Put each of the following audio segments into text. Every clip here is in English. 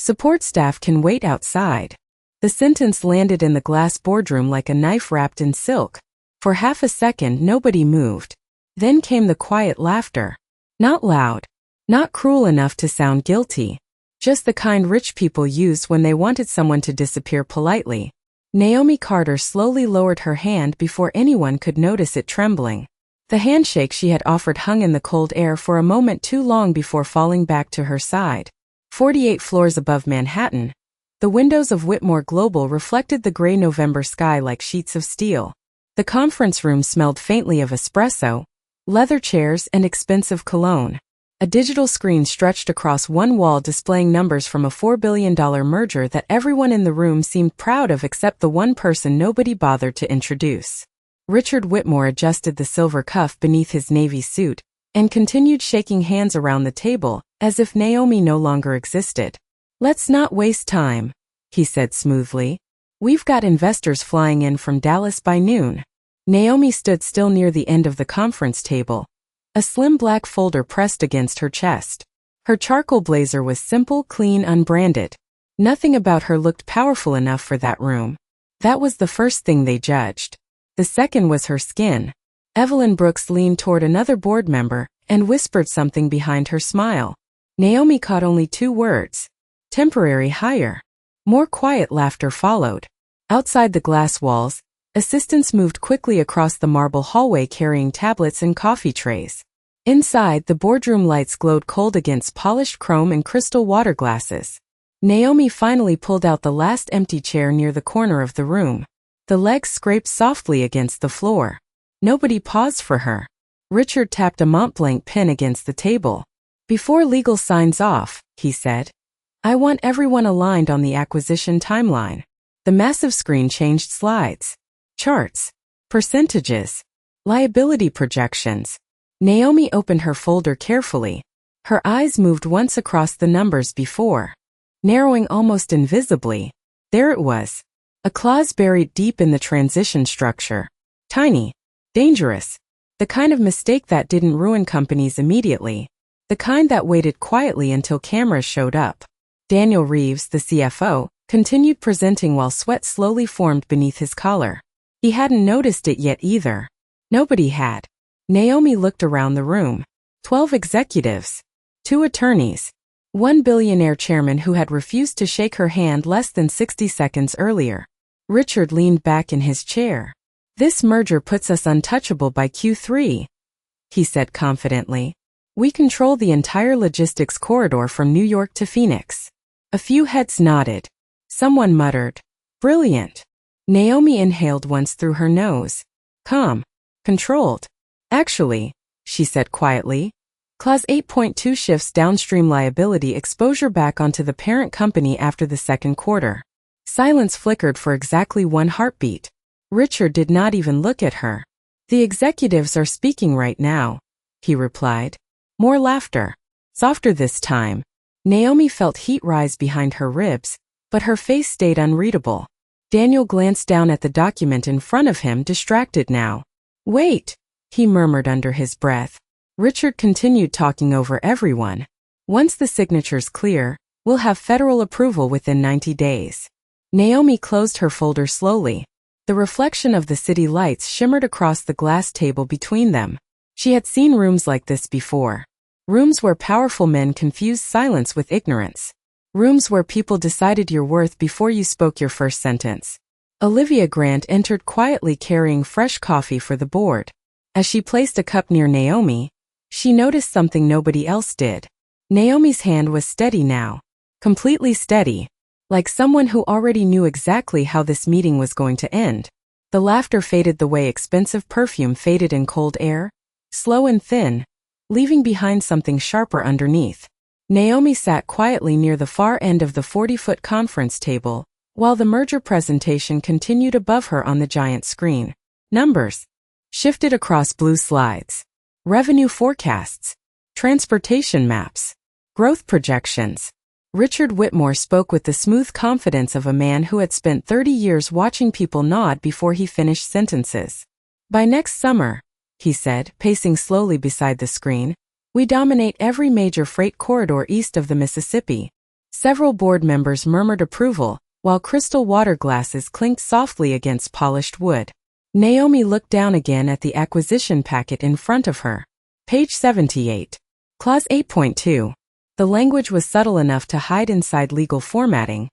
Support staff can wait outside. The sentence landed in the glass boardroom like a knife wrapped in silk. For half a second, nobody moved. Then came the quiet laughter. Not loud. Not cruel enough to sound guilty. Just the kind rich people used when they wanted someone to disappear politely. Naomi Carter slowly lowered her hand before anyone could notice it trembling. The handshake she had offered hung in the cold air for a moment too long before falling back to her side. 48 floors above Manhattan, the windows of Whitmore Global reflected the gray November sky like sheets of steel. The conference room smelled faintly of espresso, leather chairs, and expensive cologne. A digital screen stretched across one wall displaying numbers from a $4 billion merger that everyone in the room seemed proud of except the one person nobody bothered to introduce. Richard Whitmore adjusted the silver cuff beneath his navy suit and continued shaking hands around the table, as if Naomi no longer existed. "Let's not waste time," he said smoothly. "We've got investors flying in from Dallas by noon." Naomi stood still near the end of the conference table, a slim black folder pressed against her chest. Her charcoal blazer was simple, clean, unbranded. Nothing about her looked powerful enough for that room. That was the first thing they judged. The second was her skin. Evelyn Brooks leaned toward another board member and whispered something behind her smile. Naomi caught only 2 words. Temporary hire. More quiet laughter followed. Outside the glass walls, assistants moved quickly across the marble hallway carrying tablets and coffee trays. Inside, the boardroom lights glowed cold against polished chrome and crystal water glasses. Naomi finally pulled out the last empty chair near the corner of the room. The legs scraped softly against the floor. Nobody paused for her. Richard tapped a Montblanc pen against the table. "Before legal signs off," he said, "I want everyone aligned on the acquisition timeline." The massive screen changed slides. Charts. Percentages. Liability projections. Naomi opened her folder carefully. Her eyes moved once across the numbers before. Narrowing almost invisibly. There it was. A clause buried deep in the transition structure. Tiny. Dangerous. The kind of mistake that didn't ruin companies immediately. The kind that waited quietly until cameras showed up. Daniel Reeves, the CFO, continued presenting while sweat slowly formed beneath his collar. He hadn't noticed it yet either. Nobody had. Naomi looked around the room. 12 executives. 2 attorneys. 1 billionaire chairman who had refused to shake her hand less than 60 seconds earlier. Richard leaned back in his chair. "This merger puts us untouchable by Q3, he said confidently. "We control the entire logistics corridor from New York to Phoenix." A few heads nodded. Someone muttered, "Brilliant." Naomi inhaled once through her nose. "Calm. Controlled." "Actually," she said quietly, Clause 8.2 shifts downstream liability exposure back onto the parent company after the second quarter." Silence flickered for exactly 1 heartbeat. Richard did not even look at her. "The executives are speaking right now," he replied. More laughter. Softer this time. Naomi felt heat rise behind her ribs, but her face stayed unreadable. Daniel glanced down at the document in front of him, distracted now. "Wait," he murmured under his breath. Richard continued talking over everyone. "Once the signature's clear, we'll have federal approval within 90 days. Naomi closed her folder slowly. The reflection of the city lights shimmered across the glass table between them. She had seen rooms like this before. Rooms where powerful men confused silence with ignorance. Rooms where people decided your worth before you spoke your first sentence. Olivia Grant entered quietly carrying fresh coffee for the board. As she placed a cup near Naomi, she noticed something nobody else did. Naomi's hand was steady now. Completely steady. Like someone who already knew exactly how this meeting was going to end. The laughter faded the way expensive perfume faded in cold air, slow and thin, leaving behind something sharper underneath. Naomi sat quietly near the far end of the 40-foot conference table, while the merger presentation continued above her on the giant screen. Numbers shifted across blue slides. Revenue forecasts. Transportation maps. Growth projections. Richard Whitmore spoke with the smooth confidence of a man who had spent 30 years watching people nod before he finished sentences. "By next summer," he said, pacing slowly beside the screen, "we dominate every major freight corridor east of the Mississippi. Several board members murmured approval, while crystal water glasses clinked softly against polished wood. Naomi looked down again at the acquisition packet in front of her. Page 78. Clause 8.2. The language was subtle enough to hide inside legal formatting,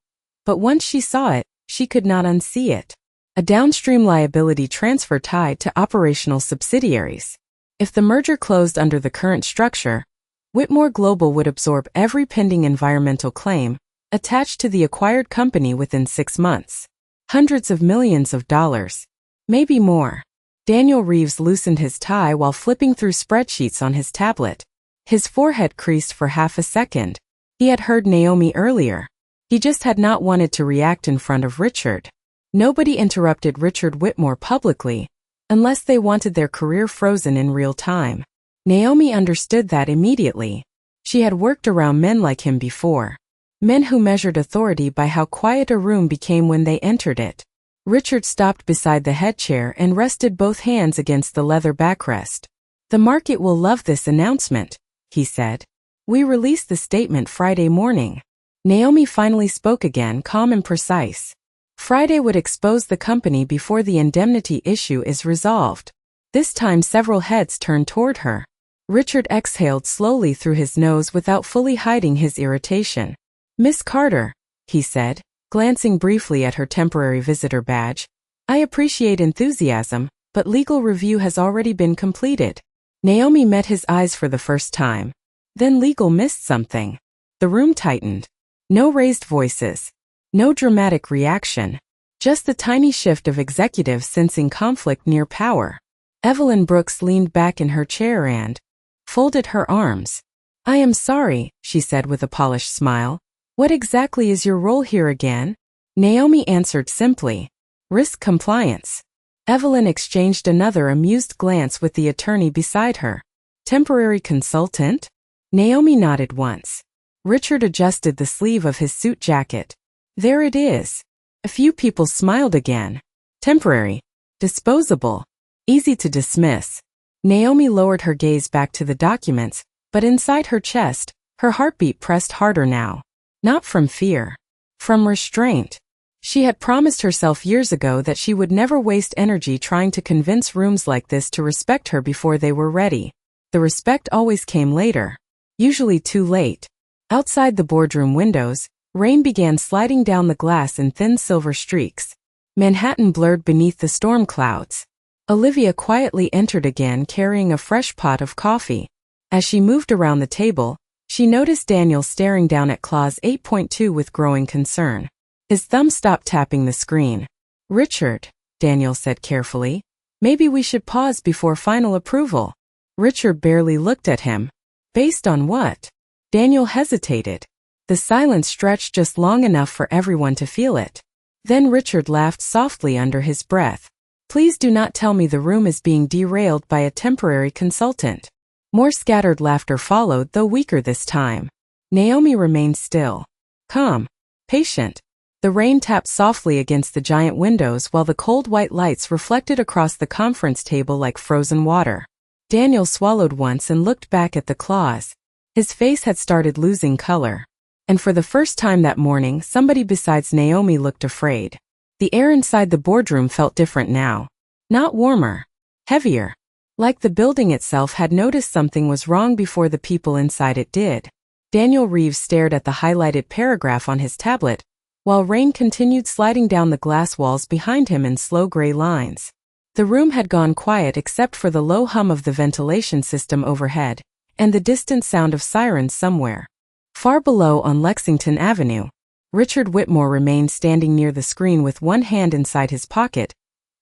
but once she saw it, she could not unsee it. A downstream liability transfer tied to operational subsidiaries. If the merger closed under the current structure, Whitmore Global would absorb every pending environmental claim attached to the acquired company within 6 months. Hundreds of millions of dollars. Maybe more. Daniel Reeves loosened his tie while flipping through spreadsheets on his tablet. His forehead creased for half a second. He had heard Naomi earlier. He just had not wanted to react in front of Richard. Nobody interrupted Richard Whitmore publicly, unless they wanted their career frozen in real time. Naomi understood that immediately. She had worked around men like him before. Men who measured authority by how quiet a room became when they entered it. Richard stopped beside the head chair and rested both hands against the leather backrest. "The market will love this announcement," he said. "We released the statement Friday morning." Naomi finally spoke again, calm and precise. "Friday would expose the company before the indemnity issue is resolved." This time several heads turned toward her. Richard exhaled slowly through his nose without fully hiding his irritation. "Miss Carter," he said, glancing briefly at her temporary visitor badge, "I appreciate enthusiasm, but legal review has already been completed." Naomi met his eyes for the first time. Then legal missed something. The room tightened. No raised voices. No dramatic reaction. Just the tiny shift of executives sensing conflict near power. Evelyn Brooks leaned back in her chair and folded her arms. "I am sorry," she said with a polished smile. "What exactly is your role here again?" Naomi answered simply, "Risk compliance." Evelyn exchanged another amused glance with the attorney beside her. "Temporary consultant?" Naomi nodded once. Richard adjusted the sleeve of his suit jacket. "There it is." A few people smiled again. "Temporary. Disposable. Easy to dismiss." Naomi lowered her gaze back to the documents, but inside her chest, her heartbeat pressed harder now. Not from fear. From restraint. She had promised herself years ago that she would never waste energy trying to convince rooms like this to respect her before they were ready. The respect always came later. Usually too late. Outside the boardroom windows, rain began sliding down the glass in thin silver streaks. Manhattan blurred beneath the storm clouds. Olivia quietly entered again carrying a fresh pot of coffee. As she moved around the table, she noticed Daniel staring down at Clause 8.2 with growing concern. His thumb stopped tapping the screen. "Richard," Daniel said carefully, "maybe we should pause before final approval." Richard barely looked at him. "Based on what?" Daniel hesitated. The silence stretched just long enough for everyone to feel it. Then Richard laughed softly under his breath. "Please do not tell me the room is being derailed by a temporary consultant." More scattered laughter followed, though weaker this time. Naomi remained still. Calm. Patient. The rain tapped softly against the giant windows while the cold white lights reflected across the conference table like frozen water. Daniel swallowed once and looked back at the clause. His face had started losing color. And for the first time that morning, somebody besides Naomi looked afraid. The air inside the boardroom felt different now. Not warmer. Heavier. Like the building itself had noticed something was wrong before the people inside it did. Daniel Reeves stared at the highlighted paragraph on his tablet, while rain continued sliding down the glass walls behind him in slow gray lines. The room had gone quiet except for the low hum of the ventilation system overhead, and the distant sound of sirens somewhere. Far below on Lexington Avenue, Richard Whitmore remained standing near the screen with one hand inside his pocket,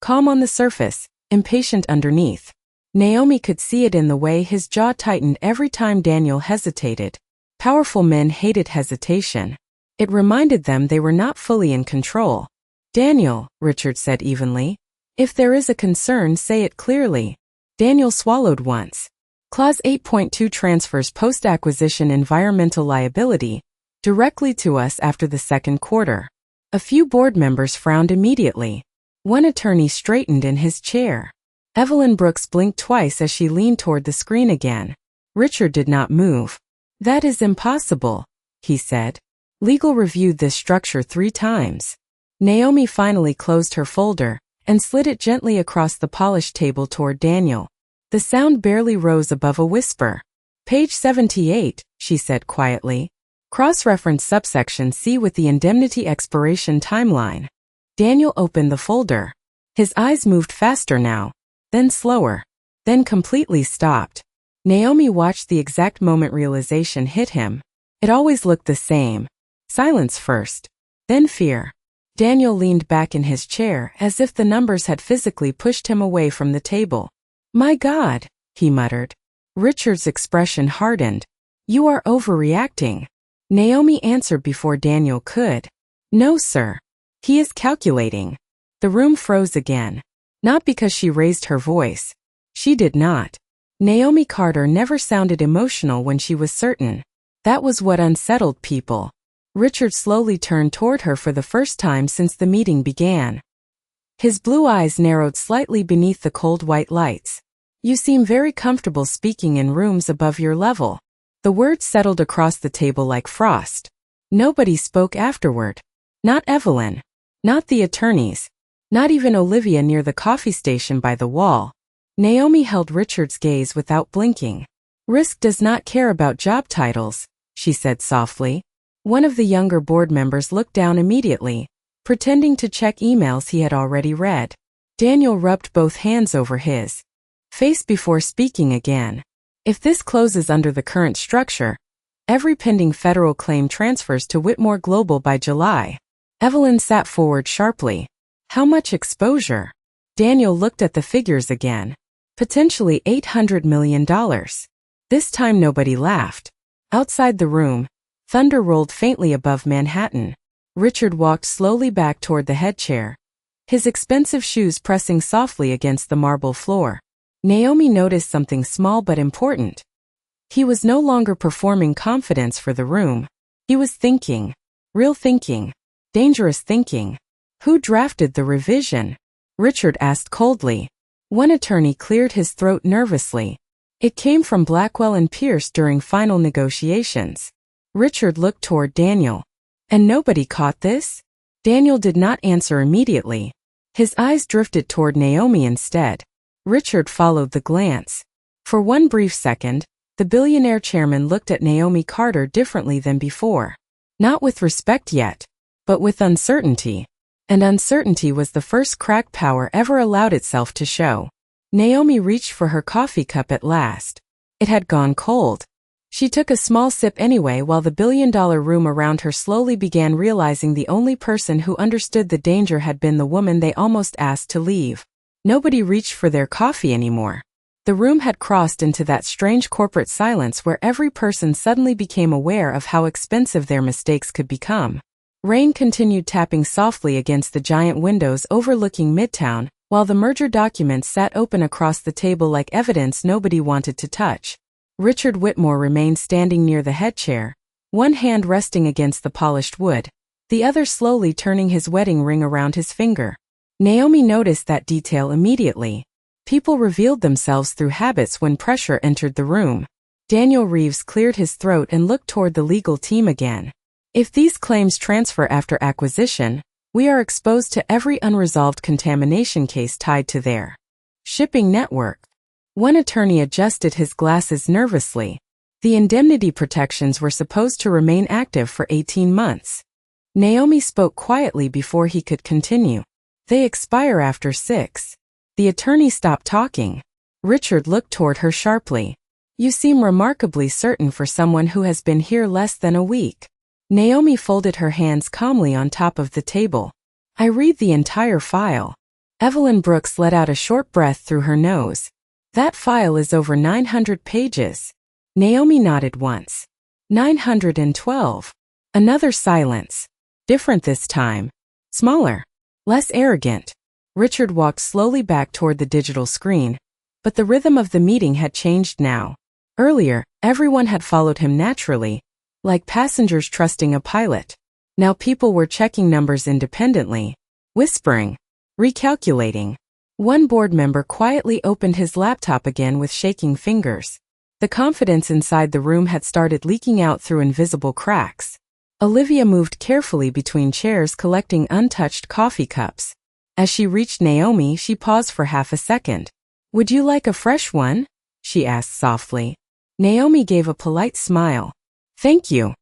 calm on the surface, impatient underneath. Naomi could see it in the way his jaw tightened every time Daniel hesitated. Powerful men hated hesitation. It reminded them they were not fully in control. "Daniel," Richard said evenly, "if there is a concern, say it clearly." Daniel swallowed once. Clause 8.2 transfers post-acquisition environmental liability directly to us after the second quarter. A few board members frowned immediately. One attorney straightened in his chair. Evelyn Brooks blinked twice as she leaned toward the screen again. Richard did not move. "That is impossible," he said. Legal reviewed this structure 3 times. Naomi finally closed her folder and slid it gently across the polished table toward Daniel. The sound barely rose above a whisper. Page 78, she said quietly. Cross-reference subsection C with the indemnity expiration timeline. Daniel opened the folder. His eyes moved faster now, then slower, then completely stopped. Naomi watched the exact moment realization hit him. It always looked the same. Silence first, then fear. Daniel leaned back in his chair as if the numbers had physically pushed him away from the table. My God, he muttered. Richard's expression hardened. You are overreacting. Naomi answered before Daniel could. No, sir. He is calculating. The room froze again. Not because she raised her voice. She did not. Naomi Carter never sounded emotional when she was certain. That was what unsettled people. Richard slowly turned toward her for the first time since the meeting began. His blue eyes narrowed slightly beneath the cold white lights. You seem very comfortable speaking in rooms above your level. The words settled across the table like frost. Nobody spoke afterward. Not Evelyn. Not the attorneys. Not even Olivia near the coffee station by the wall. Naomi held Richard's gaze without blinking. Risk does not care about job titles, she said softly. One of the younger board members looked down immediately, pretending to check emails he had already read. Daniel rubbed both hands over his face before speaking again. If this closes under the current structure, every pending federal claim transfers to Whitmore Global by July. Evelyn sat forward sharply. How much exposure? Daniel looked at the figures again. Potentially $800 million. This time nobody laughed. Outside the room, thunder rolled faintly above Manhattan. Richard walked slowly back toward the head chair, his expensive shoes pressing softly against the marble floor. Naomi noticed something small but important. He was no longer performing confidence for the room. He was thinking. Real thinking. Dangerous thinking. Who drafted the revision? Richard asked coldly. One attorney cleared his throat nervously. It came from Blackwell and Pierce during final negotiations. Richard looked toward Daniel. And nobody caught this? Daniel did not answer immediately. His eyes drifted toward Naomi instead. Richard followed the glance. For one brief second, the billionaire chairman looked at Naomi Carter differently than before. Not with respect yet, but with uncertainty. And uncertainty was the first crack power ever allowed itself to show. Naomi reached for her coffee cup at last. It had gone cold. She took a small sip anyway while the billion-dollar room around her slowly began realizing the only person who understood the danger had been the woman they almost asked to leave. Nobody reached for their coffee anymore. The room had crossed into that strange corporate silence where every person suddenly became aware of how expensive their mistakes could become. Rain continued tapping softly against the giant windows overlooking Midtown, while the merger documents sat open across the table like evidence nobody wanted to touch. Richard Whitmore remained standing near the head chair, one hand resting against the polished wood, the other slowly turning his wedding ring around his finger. Naomi noticed that detail immediately. People revealed themselves through habits when pressure entered the room. Daniel Reeves cleared his throat and looked toward the legal team again. If these claims transfer after acquisition, we are exposed to every unresolved contamination case tied to their shipping network. One attorney adjusted his glasses nervously. The indemnity protections were supposed to remain active for 18 months. Naomi spoke quietly before he could continue. They expire after 6. The attorney stopped talking. Richard looked toward her sharply. You seem remarkably certain for someone who has been here less than a week. Naomi folded her hands calmly on top of the table. I read the entire file. Evelyn Brooks let out a short breath through her nose. That file is over 900 pages. Naomi nodded once. 912. Another silence. Different this time. Smaller. Less arrogant. Richard walked slowly back toward the digital screen, but the rhythm of the meeting had changed now. Earlier, everyone had followed him naturally, like passengers trusting a pilot. Now people were checking numbers independently, whispering, recalculating. One board member quietly opened his laptop again with shaking fingers. The confidence inside the room had started leaking out through invisible cracks. Olivia moved carefully between chairs collecting untouched coffee cups. As she reached Naomi, she paused for half a second. "Would you like a fresh one?" she asked softly. Naomi gave a polite smile. "Thank you."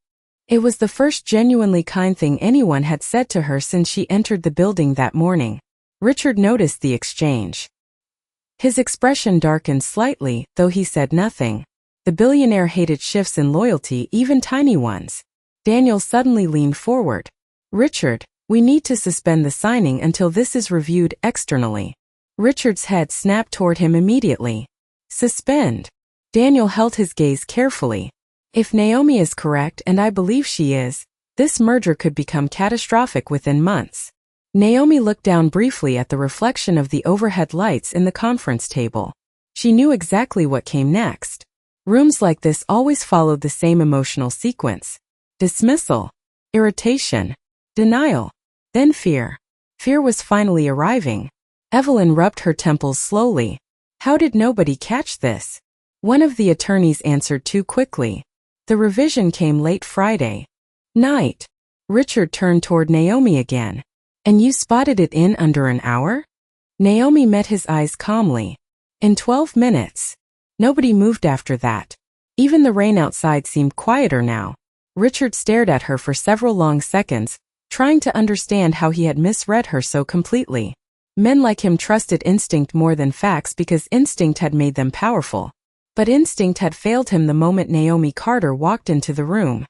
It was the first genuinely kind thing anyone had said to her since she entered the building that morning. Richard noticed the exchange. His expression darkened slightly, though he said nothing. The billionaire hated shifts in loyalty, even tiny ones. Daniel suddenly leaned forward. "Richard, we need to suspend the signing until this is reviewed externally." Richard's head snapped toward him immediately. "Suspend?" Daniel held his gaze carefully. "If Naomi is correct, and I believe she is, this merger could become catastrophic within months." Naomi looked down briefly at the reflection of the overhead lights in the conference table. She knew exactly what came next. Rooms like this always followed the same emotional sequence. Dismissal, irritation, denial, then fear. Fear was finally arriving. Evelyn rubbed her temples slowly. How did nobody catch this? One of the attorneys answered too quickly. "The revision came late Friday night." Richard turned toward Naomi again. "And you spotted it in under an hour?" Naomi met his eyes calmly. "In 12 minutes. Nobody moved after that. Even the rain outside seemed quieter now." Richard stared at her for several long seconds, trying to understand how he had misread her so completely. Men like him trusted instinct more than facts because instinct had made them powerful. But instinct had failed him the moment Naomi Carter walked into the room.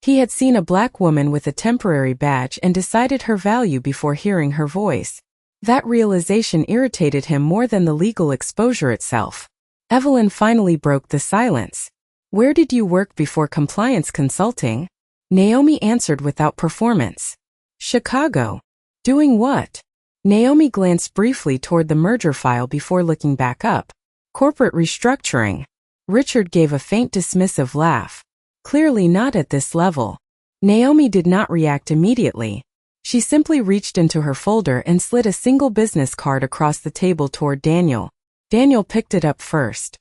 He had seen a black woman with a temporary badge and decided her value before hearing her voice. That realization irritated him more than the legal exposure itself. Evelyn finally broke the silence. "Where did you work before compliance consulting?" Naomi answered without performance. "Chicago." "Doing what?" Naomi glanced briefly toward the merger file before looking back up. "Corporate restructuring." Richard gave a faint dismissive laugh. "Clearly not at this level." Naomi did not react immediately. She simply reached into her folder and slid a single business card across the table toward Daniel. Daniel picked it up first.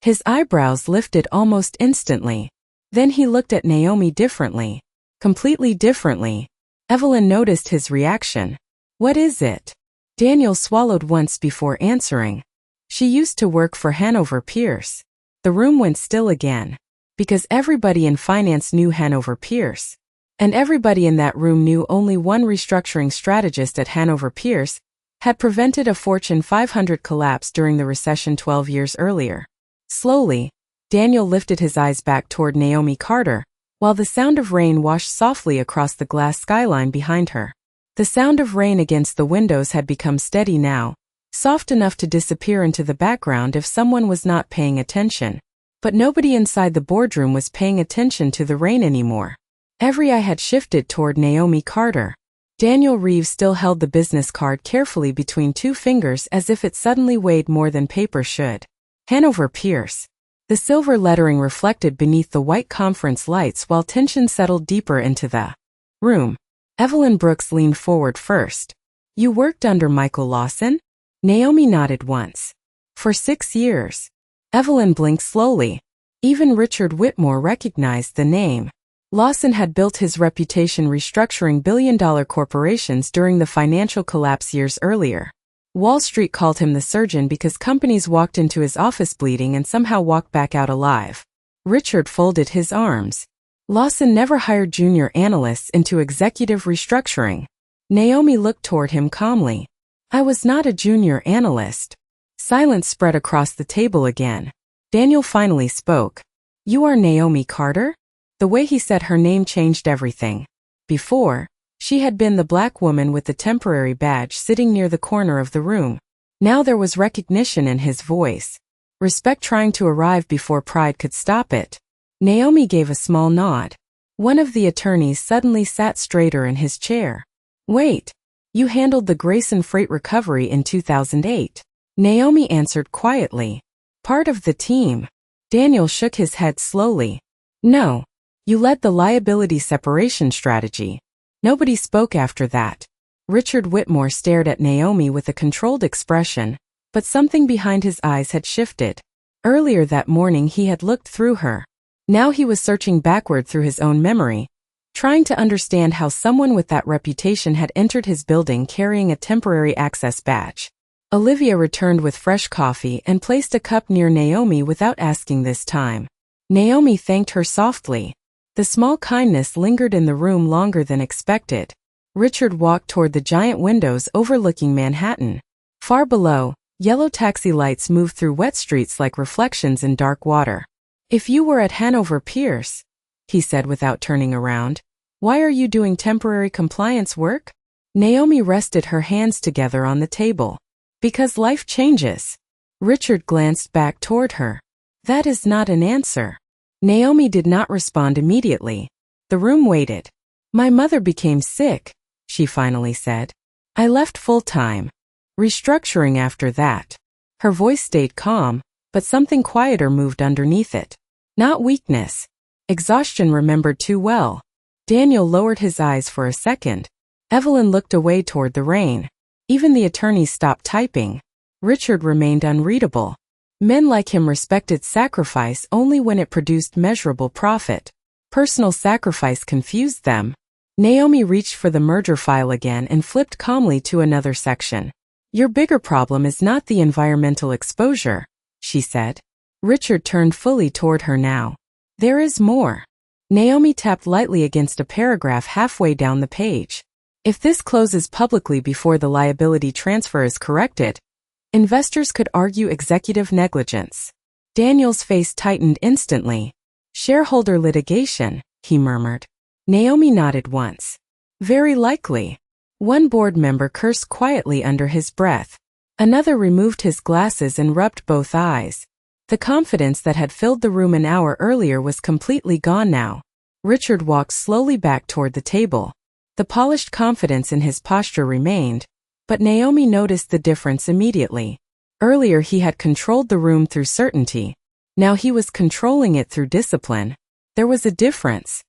His eyebrows lifted almost instantly. Then he looked at Naomi differently. Completely differently. Evelyn noticed his reaction. "What is it?" Daniel swallowed once before answering. "She used to work for Hanover Pierce." The room went still again. Because everybody in finance knew Hanover Pierce. And everybody in that room knew only one restructuring strategist at Hanover Pierce had prevented a Fortune 500 collapse during the recession 12 years earlier. Slowly, Daniel lifted his eyes back toward Naomi Carter, while the sound of rain washed softly across the glass skyline behind her. The sound of rain against the windows had become steady now, soft enough to disappear into the background if someone was not paying attention. But nobody inside the boardroom was paying attention to the rain anymore. Every eye had shifted toward Naomi Carter. Daniel Reeves still held the business card carefully between two fingers as if it suddenly weighed more than paper should. Hanover Pierce. The silver lettering reflected beneath the white conference lights while tension settled deeper into the room. Evelyn Brooks leaned forward first. "You worked under Michael Lawson?" Naomi nodded once. "For 6 years." Evelyn blinked slowly. Even Richard Whitmore recognized the name. Lawson had built his reputation restructuring billion-dollar corporations during the financial collapse years earlier. Wall Street called him the surgeon because companies walked into his office bleeding and somehow walked back out alive. Richard folded his arms. Lawson never hired junior analysts into executive restructuring. Naomi looked toward him calmly. "I was not a junior analyst." Silence spread across the table again. Daniel finally spoke. "You are Naomi Carter?" The way he said her name changed everything. Before, she had been the black woman with the temporary badge sitting near the corner of the room. Now there was recognition in his voice. Respect trying to arrive before pride could stop it. Naomi gave a small nod. One of the attorneys suddenly sat straighter in his chair. "Wait. You handled the Grayson Freight recovery in 2008. Naomi answered quietly. "Part of the team." Daniel shook his head slowly. "No. You led the liability separation strategy." Nobody spoke after that. Richard Whitmore stared at Naomi with a controlled expression, but something behind his eyes had shifted. Earlier that morning he had looked through her. Now he was searching backward through his own memory, trying to understand how someone with that reputation had entered his building carrying a temporary access badge. Olivia returned with fresh coffee and placed a cup near Naomi without asking this time. Naomi thanked her softly. The small kindness lingered in the room longer than expected. Richard walked toward the giant windows overlooking Manhattan. Far below, yellow taxi lights moved through wet streets like reflections in dark water. "If you were at Hanover Pierce," he said without turning around, "why are you doing temporary compliance work?" Naomi rested her hands together on the table. "Because life changes." Richard glanced back toward her. "That is not an answer." Naomi did not respond immediately. The room waited. "My mother became sick," she finally said. "I left full-time. Restructuring after that." Her voice stayed calm, but something quieter moved underneath it. Not weakness. Exhaustion remembered too well. Daniel lowered his eyes for a second. Evelyn looked away toward the rain. Even the attorneys stopped typing. Richard remained unreadable. Men like him respected sacrifice only when it produced measurable profit. Personal sacrifice confused them. Naomi reached for the merger file again and flipped calmly to another section. "Your bigger problem is not the environmental exposure," she said. Richard turned fully toward her now. "There is more." Naomi tapped lightly against a paragraph halfway down the page. "If this closes publicly before the liability transfer is corrected, investors could argue executive negligence." Daniel's face tightened instantly. "Shareholder litigation," he murmured. Naomi nodded once. "Very likely." One board member cursed quietly under his breath. Another removed his glasses and rubbed both eyes. The confidence that had filled the room an hour earlier was completely gone now. Richard walked slowly back toward the table. The polished confidence in his posture remained, but Naomi noticed the difference immediately. Earlier he had controlled the room through certainty. Now he was controlling it through discipline. There was a difference.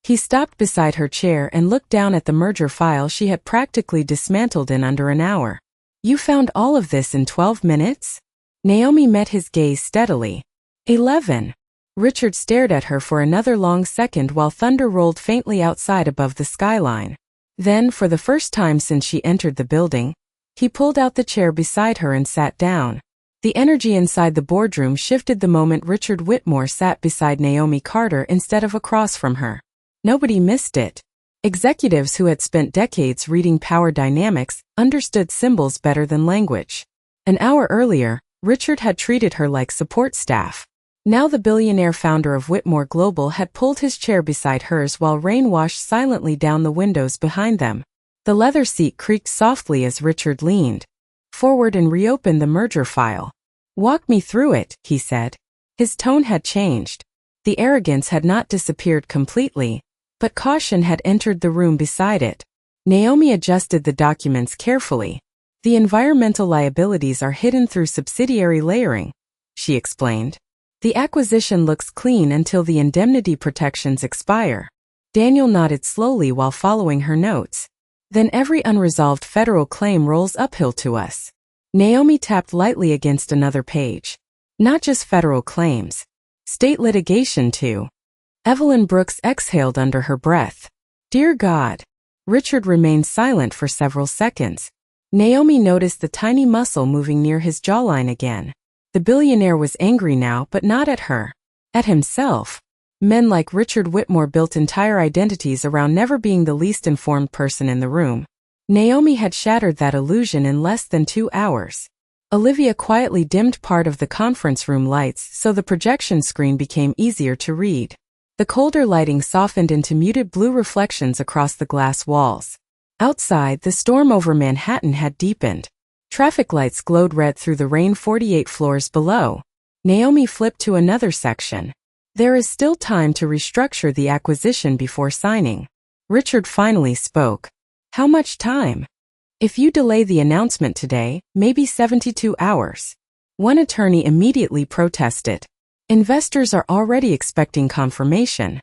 He stopped beside her chair and looked down at the merger file she had practically dismantled in under an hour. "You found all of this in 12 minutes?" Naomi met his gaze steadily. 11. Richard stared at her for another long second while thunder rolled faintly outside above the skyline. Then, for the first time since she entered the building, he pulled out the chair beside her and sat down. The energy inside the boardroom shifted the moment Richard Whitmore sat beside Naomi Carter instead of across from her. Nobody missed it. Executives who had spent decades reading power dynamics understood symbols better than language. An hour earlier, Richard had treated her like support staff. Now the billionaire founder of Whitmore Global had pulled his chair beside hers while rain washed silently down the windows behind them. The leather seat creaked softly as Richard leaned forward and reopened the merger file. "Walk me through it," he said. His tone had changed. The arrogance had not disappeared completely, but caution had entered the room beside it. Naomi adjusted the documents carefully. "The environmental liabilities are hidden through subsidiary layering," she explained. "The acquisition looks clean until the indemnity protections expire." Daniel nodded slowly while following her notes. "Then every unresolved federal claim rolls uphill to us." Naomi tapped lightly against another page. "Not just federal claims. State litigation too." Evelyn Brooks exhaled under her breath. "Dear God." Richard remained silent for several seconds. Naomi noticed the tiny muscle moving near his jawline again. The billionaire was angry now, but not at her. At himself. Men like Richard Whitmore built entire identities around never being the least informed person in the room. Naomi had shattered that illusion in less than 2 hours. Olivia quietly dimmed part of the conference room lights so the projection screen became easier to read. The colder lighting softened into muted blue reflections across the glass walls. Outside, the storm over Manhattan had deepened. Traffic lights glowed red through the rain 48 floors below. Naomi flipped to another section. "There is still time to restructure the acquisition before signing." Richard finally spoke. "How much time?" "If you delay the announcement today, maybe 72 hours. One attorney immediately protested. "Investors are already expecting confirmation."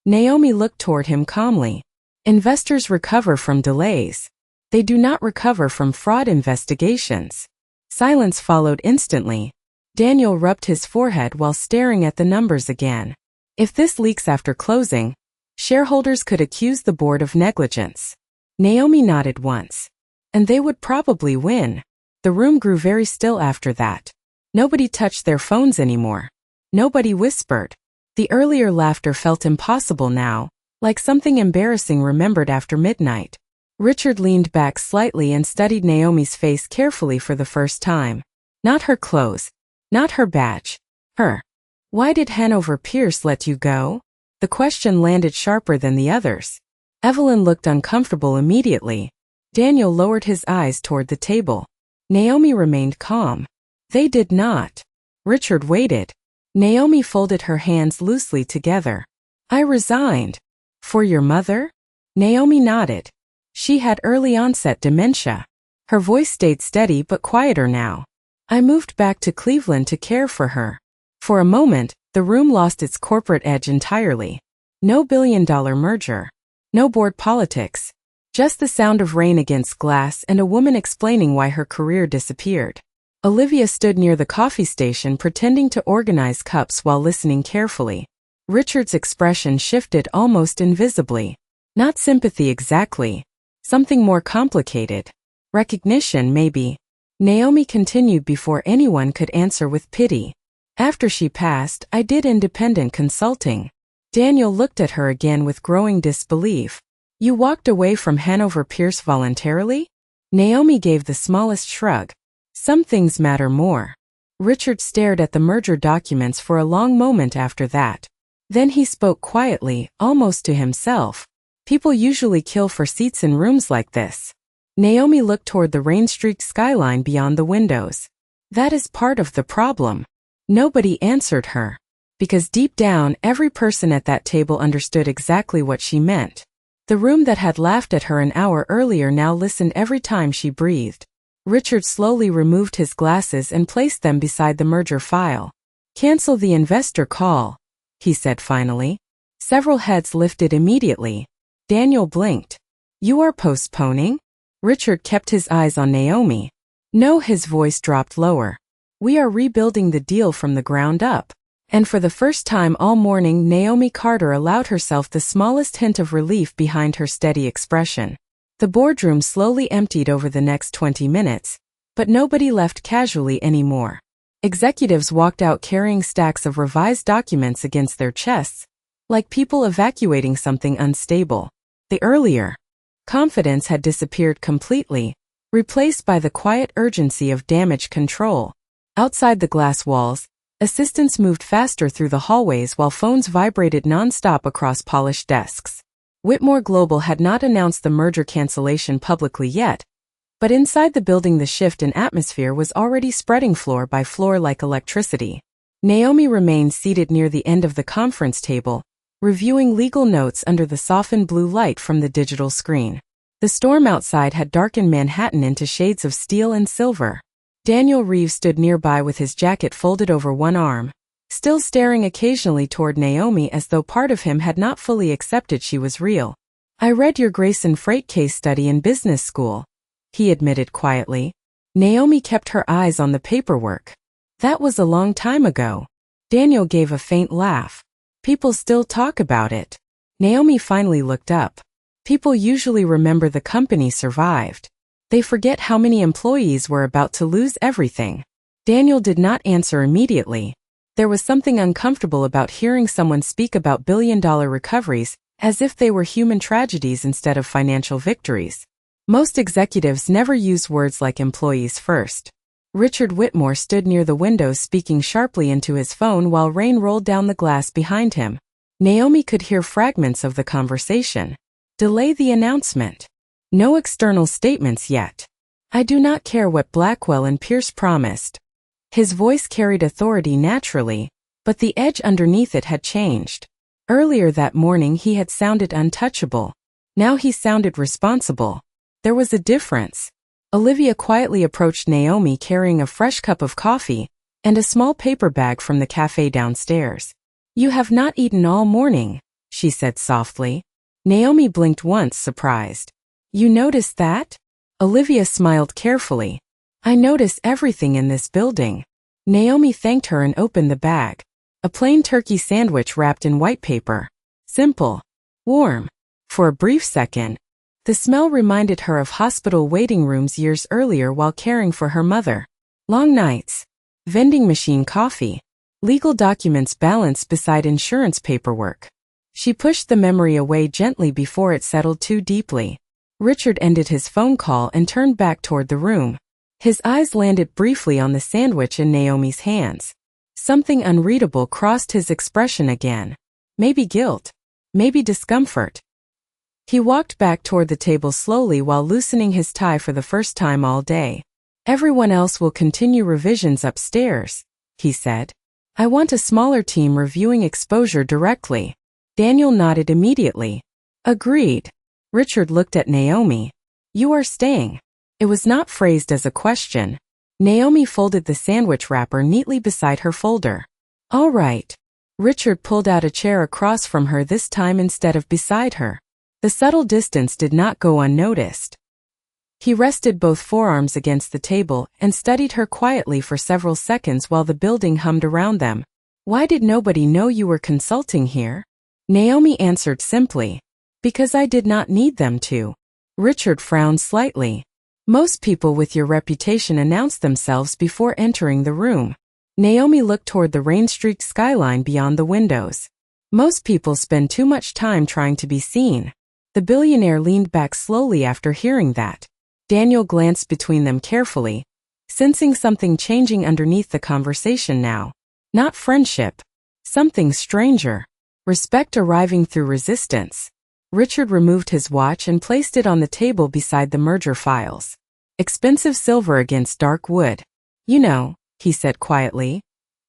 Naomi looked toward him calmly. "Investors recover from delays. They do not recover from fraud investigations." Silence followed instantly. Daniel rubbed his forehead while staring at the numbers again. "If this leaks after closing, Shareholders could accuse the board of negligence. Naomi nodded once. And they would probably win. The room grew very still after that. Nobody touched their phones anymore. Nobody whispered. The earlier laughter felt impossible now, like something embarrassing remembered after midnight. Richard leaned back slightly and studied Naomi's face carefully for the first time. Not her clothes. Not her badge. Her. Why did Hanover Pierce let you go? The question landed sharper than the others. Evelyn looked uncomfortable immediately. Daniel lowered his eyes toward the table. Naomi remained calm. They did not. Richard waited. Naomi folded her hands loosely together. I resigned. For your mother? Naomi nodded. She had early onset dementia. Her voice stayed steady but quieter now. I moved back to Cleveland to care for her. For a moment, the room lost its corporate edge entirely. No billion-dollar merger. No board politics. Just the sound of rain against glass and a woman explaining why her career disappeared. Olivia stood near the coffee station pretending to organize cups while listening carefully. Richard's expression shifted almost invisibly. Not sympathy exactly. Something more complicated. Recognition, maybe. Naomi continued before anyone could answer with pity. After she passed, I did independent consulting. Daniel looked at her again with growing disbelief. You walked away from Hanover Pierce voluntarily? Naomi gave the smallest shrug. Some things matter more. Richard stared at the merger documents for a long moment after that. Then he spoke quietly, almost to himself. People usually kill for seats in rooms like this. Naomi looked toward the rain-streaked skyline beyond the windows. That is part of the problem. Nobody answered her. Because deep down, every person at that table understood exactly what she meant. The room that had laughed at her an hour earlier now listened every time she breathed. Richard slowly removed his glasses and placed them beside the merger file. Cancel the investor call, he said finally. Several heads lifted immediately. Daniel blinked. You are postponing? Richard kept his eyes on Naomi. No, his voice dropped lower. We are rebuilding the deal from the ground up. And for the first time all morning, Naomi Carter allowed herself the smallest hint of relief behind her steady expression. The boardroom slowly emptied over the next 20 minutes, but nobody left casually anymore. Executives walked out carrying stacks of revised documents against their chests, like people evacuating something unstable. The earlier confidence had disappeared completely, replaced by the quiet urgency of damage control. Outside the glass walls, assistants moved faster through the hallways while phones vibrated non-stop across polished desks. Whitmore Global had not announced the merger cancellation publicly yet, but inside the building the shift in atmosphere was already spreading floor by floor like electricity. Naomi remained seated near the end of the conference table, reviewing legal notes under the softened blue light from the digital screen. The storm outside had darkened Manhattan into shades of steel and silver. Daniel Reeves stood nearby with his jacket folded over one arm, still staring occasionally toward Naomi as though part of him had not fully accepted she was real. I read your Grace and Freight case study in business school, he admitted quietly. Naomi kept her eyes on the paperwork. That was a long time ago. Daniel gave a faint laugh. People still talk about it. Naomi finally looked up. People usually remember the company survived. They forget how many employees were about to lose everything. Daniel did not answer immediately. There was something uncomfortable about hearing someone speak about billion-dollar recoveries as if they were human tragedies instead of financial victories. Most executives never use words like employees first. Richard Whitmore stood near the window speaking sharply into his phone while rain rolled down the glass behind him. Naomi could hear fragments of the conversation. Delay the announcement. No external statements yet. I do not care what Blackwell and Pierce promised. His voice carried authority naturally, but the edge underneath it had changed. Earlier that morning he had sounded untouchable. Now he sounded responsible. There was a difference. Olivia quietly approached Naomi carrying a fresh cup of coffee and a small paper bag from the cafe downstairs. You have not eaten all morning, she said softly. Naomi blinked once, surprised. You noticed that? Olivia smiled carefully. I notice everything in this building. Naomi thanked her and opened the bag. A plain turkey sandwich wrapped in white paper. Simple. Warm. For a brief second, the smell reminded her of hospital waiting rooms years earlier while caring for her mother. Long nights. Vending machine coffee. Legal documents balanced beside insurance paperwork. She pushed the memory away gently before it settled too deeply. Richard ended his phone call and turned back toward the room. His eyes landed briefly on the sandwich in Naomi's hands. Something unreadable crossed his expression again. Maybe guilt. Maybe discomfort. He walked back toward the table slowly while loosening his tie for the first time all day. Everyone else will continue revisions upstairs, he said. I want a smaller team reviewing exposure directly. Daniel nodded immediately. Agreed. Richard looked at Naomi. You are staying. It was not phrased as a question. Naomi folded the sandwich wrapper neatly beside her folder. All right. Richard pulled out a chair across from her, this time instead of beside her. The subtle distance did not go unnoticed. He rested both forearms against the table and studied her quietly for several seconds while the building hummed around them. Why did nobody know you were consulting here? Naomi answered simply. Because I did not need them to. Richard frowned slightly. Most people with your reputation announce themselves before entering the room. Naomi looked toward the rain-streaked skyline beyond the windows. Most people spend too much time trying to be seen. The billionaire leaned back slowly after hearing that. Daniel glanced between them carefully, sensing something changing underneath the conversation now. Not friendship. Something stranger. Respect arriving through resistance. Richard removed his watch and placed it on the table beside the merger files. Expensive silver against dark wood. You know, he said quietly.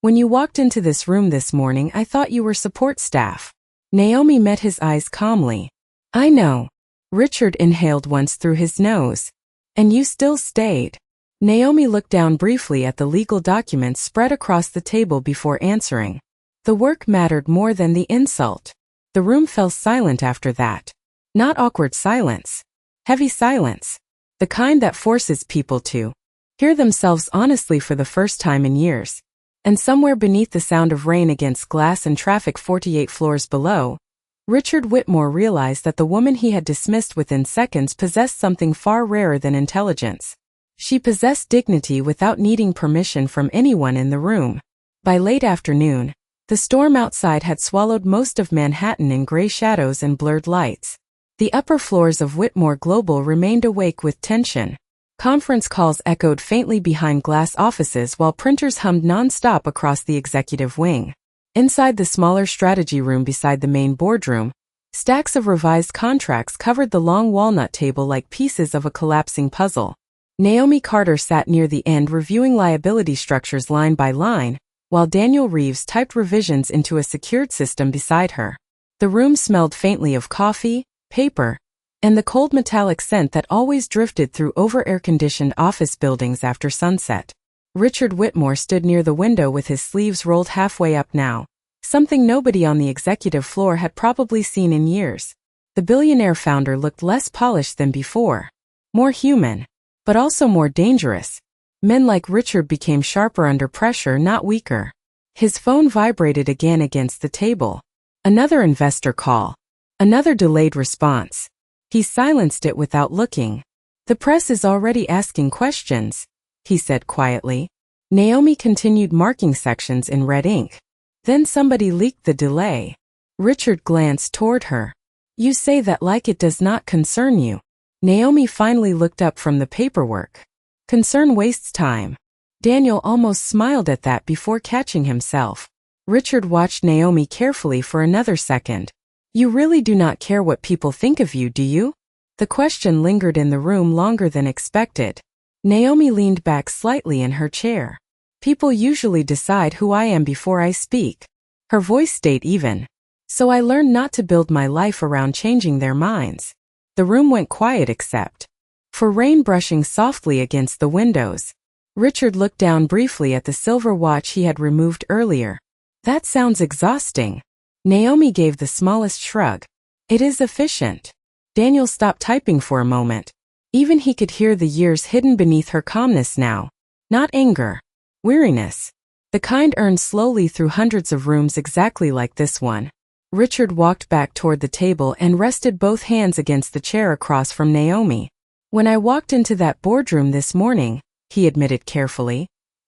When you walked into this room this morning, I thought you were support staff. Naomi met his eyes calmly. I know. Richard inhaled once through his nose. And you still stayed. Naomi looked down briefly at the legal documents spread across the table before answering. The work mattered more than the insult. The room fell silent after that. Not awkward silence. Heavy silence. The kind that forces people to hear themselves honestly for the first time in years. And somewhere beneath the sound of rain against glass and traffic 48 floors below, Richard Whitmore realized that the woman he had dismissed within seconds possessed something far rarer than intelligence. She possessed dignity without needing permission from anyone in the room. By late afternoon, the storm outside had swallowed most of Manhattan in gray shadows and blurred lights. The upper floors of Whitmore Global remained awake with tension. Conference calls echoed faintly behind glass offices while printers hummed non-stop across the executive wing. Inside the smaller strategy room beside the main boardroom, stacks of revised contracts covered the long walnut table like pieces of a collapsing puzzle. Naomi Carter sat near the end reviewing liability structures line by line, while Daniel Reeves typed revisions into a secured system beside her. The room smelled faintly of coffee, paper, and the cold metallic scent that always drifted through over-air-conditioned office buildings after sunset. Richard Whitmore stood near the window with his sleeves rolled halfway up now, something nobody on the executive floor had probably seen in years. The billionaire founder looked less polished than before. More human, but also more dangerous. Men like Richard became sharper under pressure, not weaker. His phone vibrated again against the table. Another investor call. Another delayed response. He silenced it without looking. The press is already asking questions, he said quietly. Naomi continued marking sections in red ink. Then somebody leaked the delay. Richard glanced toward her. You say that like it does not concern you. Naomi finally looked up from the paperwork. Concern wastes time. Daniel almost smiled at that before catching himself. Richard watched Naomi carefully for another second. You really do not care what people think of you, do you? The question lingered in the room longer than expected. Naomi leaned back slightly in her chair. People usually decide who I am before I speak. Her voice stayed even. So I learned not to build my life around changing their minds. The room went quiet except for rain brushing softly against the windows. Richard looked down briefly at the silver watch he had removed earlier. That sounds exhausting. Naomi gave the smallest shrug. It is efficient. Daniel stopped typing for a moment. Even he could hear the years hidden beneath her calmness now. Not anger. Weariness. The kind earned slowly through hundreds of rooms exactly like this one. Richard walked back toward the table and rested both hands against the chair across from Naomi. When I walked into that boardroom this morning, he admitted carefully,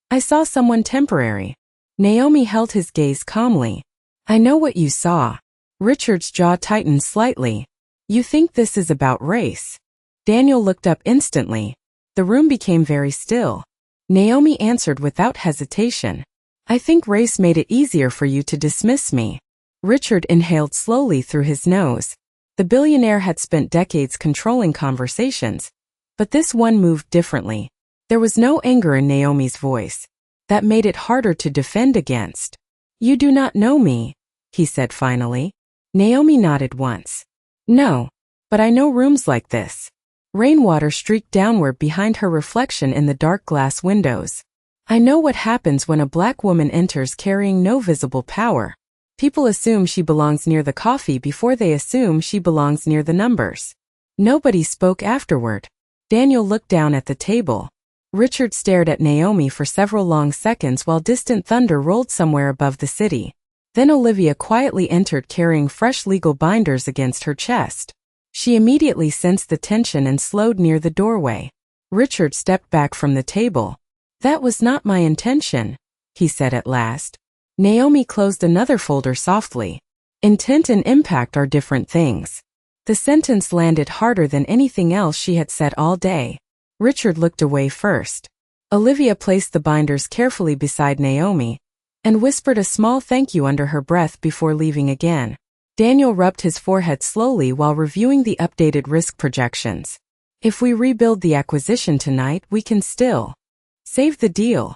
I saw someone temporary. Naomi held his gaze calmly. I know what you saw. Richard's jaw tightened slightly. You think this is about race? Daniel looked up instantly. The room became very still. Naomi answered without hesitation. I think race made it easier for you to dismiss me. Richard inhaled slowly through his nose. The billionaire had spent decades controlling conversations, but this one moved differently. There was no anger in Naomi's voice. That made it harder to defend against. You do not know me, he said finally. Naomi nodded once. No, but I know rooms like this. Rainwater streaked downward behind her reflection in the dark glass windows. I know what happens when a black woman enters carrying no visible power. People assume she belongs near the coffee before they assume she belongs near the numbers. Nobody spoke afterward. Daniel looked down at the table. Richard stared at Naomi for several long seconds while distant thunder rolled somewhere above the city. Then Olivia quietly entered carrying fresh legal binders against her chest. She immediately sensed the tension and slowed near the doorway. Richard stepped back from the table. That was not my intention, he said at last. Naomi closed another folder softly. Intent and impact are different things. The sentence landed harder than anything else she had said all day. Richard looked away first. Olivia placed the binders carefully beside Naomi and whispered a small thank you under her breath before leaving again. Daniel rubbed his forehead slowly while reviewing the updated risk projections. If we rebuild the acquisition tonight, we can still save the deal.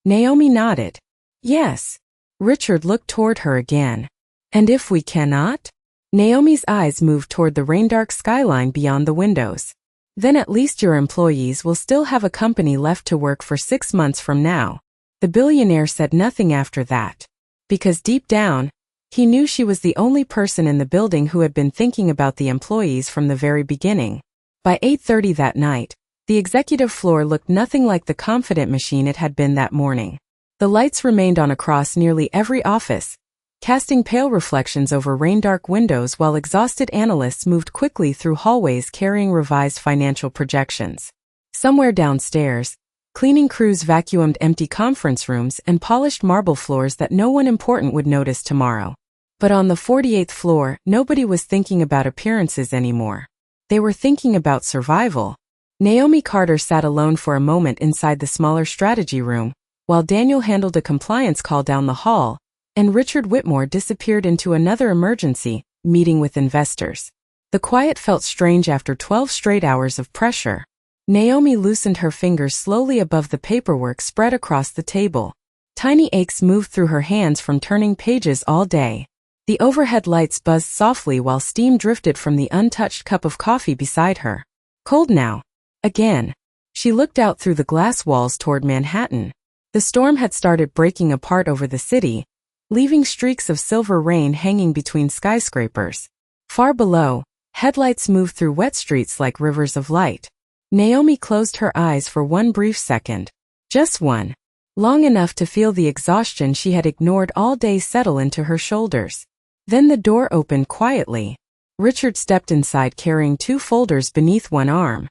Naomi nodded. Yes. Richard looked toward her again. And if we cannot? Naomi's eyes moved toward the rain-dark skyline beyond the windows. Then at least your employees will still have a company left to work for 6 months from now. The billionaire said nothing after that. Because deep down, he knew she was the only person in the building who had been thinking about the employees from the very beginning. By 8:30 that night, the executive floor looked nothing like the confident machine it had been that morning. The lights remained on across nearly every office, casting pale reflections over rain-dark windows while exhausted analysts moved quickly through hallways carrying revised financial projections. Somewhere downstairs, cleaning crews vacuumed empty conference rooms and polished marble floors that no one important would notice tomorrow. But on the 48th floor, nobody was thinking about appearances anymore. They were thinking about survival. Naomi Carter sat alone for a moment inside the smaller strategy room, while Daniel handled a compliance call down the hall, and Richard Whitmore disappeared into another emergency meeting with investors. The quiet felt strange after 12 straight hours of pressure. Naomi loosened her fingers slowly above the paperwork spread across the table. Tiny aches moved through her hands from turning pages all day. The overhead lights buzzed softly while steam drifted from the untouched cup of coffee beside her. Cold now. Again. She looked out through the glass walls toward Manhattan. The storm had started breaking apart over the city, leaving streaks of silver rain hanging between skyscrapers. Far below, headlights moved through wet streets like rivers of light. Naomi closed her eyes for one brief second. Just one. Long enough to feel the exhaustion she had ignored all day settle into her shoulders. Then the door opened quietly. Richard stepped inside carrying 2 folders beneath one arm.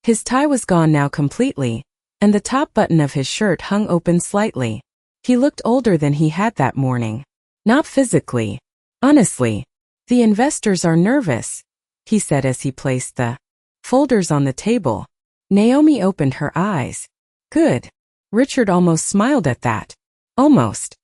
His tie was gone now completely, and the top button of his shirt hung open slightly. He looked older than he had that morning. Not physically. Honestly. The investors are nervous, he said as he placed the folders on the table. Naomi opened her eyes. Good. Richard almost smiled at that. Almost.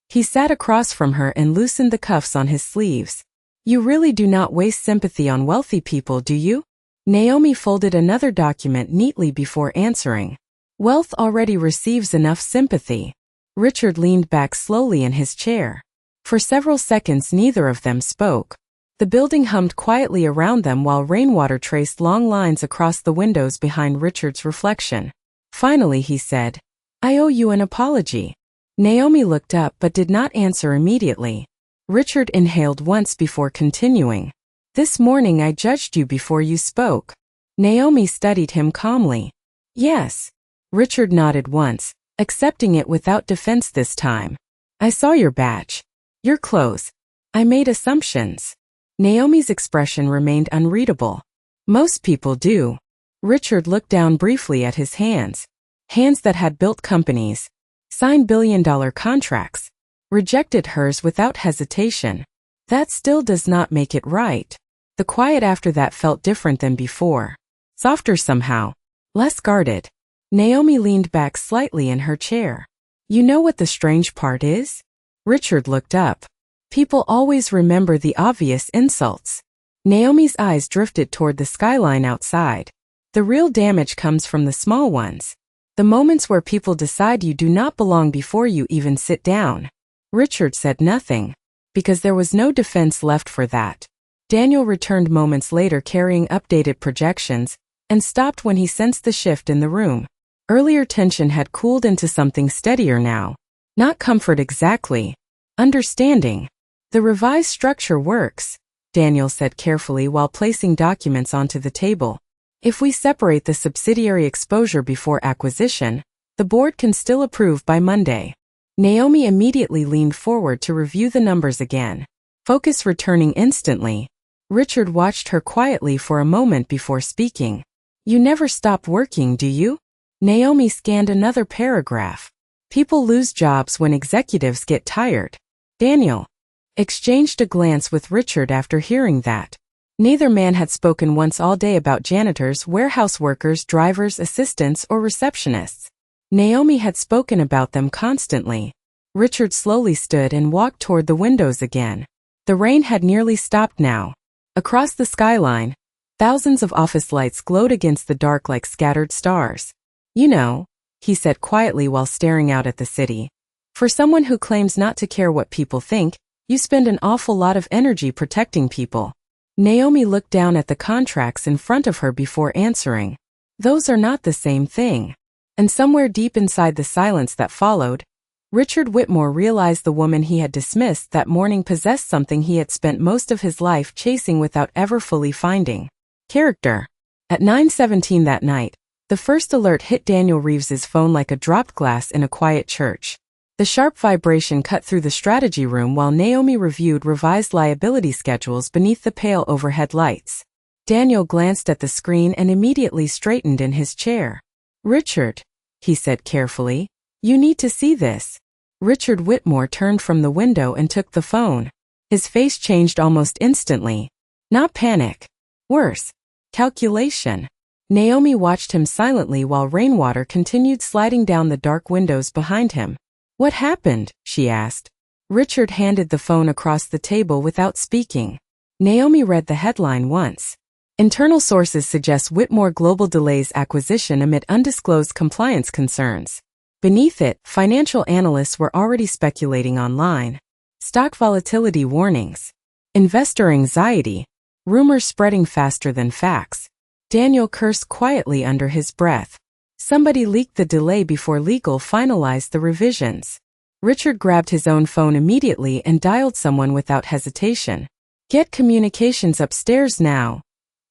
He sat across from her and loosened the cuffs on his sleeves. You really do not waste sympathy on wealthy people, do you? Naomi folded another document neatly before answering. Wealth already receives enough sympathy. Richard leaned back slowly in his chair. For several seconds neither of them spoke. The building hummed quietly around them while rainwater traced long lines across the windows behind Richard's reflection. Finally he said, I owe you an apology. Naomi looked up but did not answer immediately. Richard inhaled once before continuing. This morning I judged you before you spoke. Naomi studied him calmly. Yes. Richard nodded once, accepting it without defense this time. I saw your badge. Your clothes. I made assumptions. Naomi's expression remained unreadable. Most people do. Richard looked down briefly at his hands. Hands that had built companies, signed billion-dollar contracts, rejected hers without hesitation. That still does not make it right. The quiet after that felt different than before. Softer somehow. Less guarded. Naomi leaned back slightly in her chair. You know what the strange part is? Richard looked up. People always remember the obvious insults. Naomi's eyes drifted toward the skyline outside. The real damage comes from the small ones. The moments where people decide you do not belong before you even sit down. Richard said nothing, because there was no defense left for that. Daniel returned moments later carrying updated projections, and stopped when he sensed the shift in the room. Earlier tension had cooled into something steadier now. Not comfort exactly. Understanding. The revised structure works, Daniel said carefully while placing documents onto the table. If we separate the subsidiary exposure before acquisition, the board can still approve by Monday. Naomi immediately leaned forward to review the numbers again. Focus returning instantly. Richard watched her quietly for a moment before speaking. You never stop working, do you? Naomi scanned another paragraph. People lose jobs when executives get tired. Daniel exchanged a glance with Richard after hearing that. Neither man had spoken once all day about janitors, warehouse workers, drivers, assistants, or receptionists. Naomi had spoken about them constantly. Richard slowly stood and walked toward the windows again. The rain had nearly stopped now. Across the skyline, thousands of office lights glowed against the dark like scattered stars. You know, he said quietly while staring out at the city. For someone who claims not to care what people think, you spend an awful lot of energy protecting people. Naomi looked down at the contracts in front of her before answering. Those are not the same thing. And somewhere deep inside the silence that followed, Richard Whitmore realized the woman he had dismissed that morning possessed something he had spent most of his life chasing without ever fully finding. Character. At 9:17 that night, the first alert hit Daniel Reeves's phone like a dropped glass in a quiet church. The sharp vibration cut through the strategy room while Naomi reviewed revised liability schedules beneath the pale overhead lights. Daniel glanced at the screen and immediately straightened in his chair. Richard, he said carefully, you need to see this. Richard Whitmore turned from the window and took the phone. His face changed almost instantly. Not panic. Worse. Calculation. Naomi watched him silently while rainwater continued sliding down the dark windows behind him. What happened? She asked. Richard handed the phone across the table without speaking. Naomi read the headline once. Internal sources suggest Whitmore Global delays acquisition amid undisclosed compliance concerns. Beneath it, financial analysts were already speculating online. Stock volatility warnings. Investor anxiety. Rumors spreading faster than facts. Daniel cursed quietly under his breath. Somebody leaked the delay before legal finalized the revisions. Richard grabbed his own phone immediately and dialed someone without hesitation. Get communications upstairs now,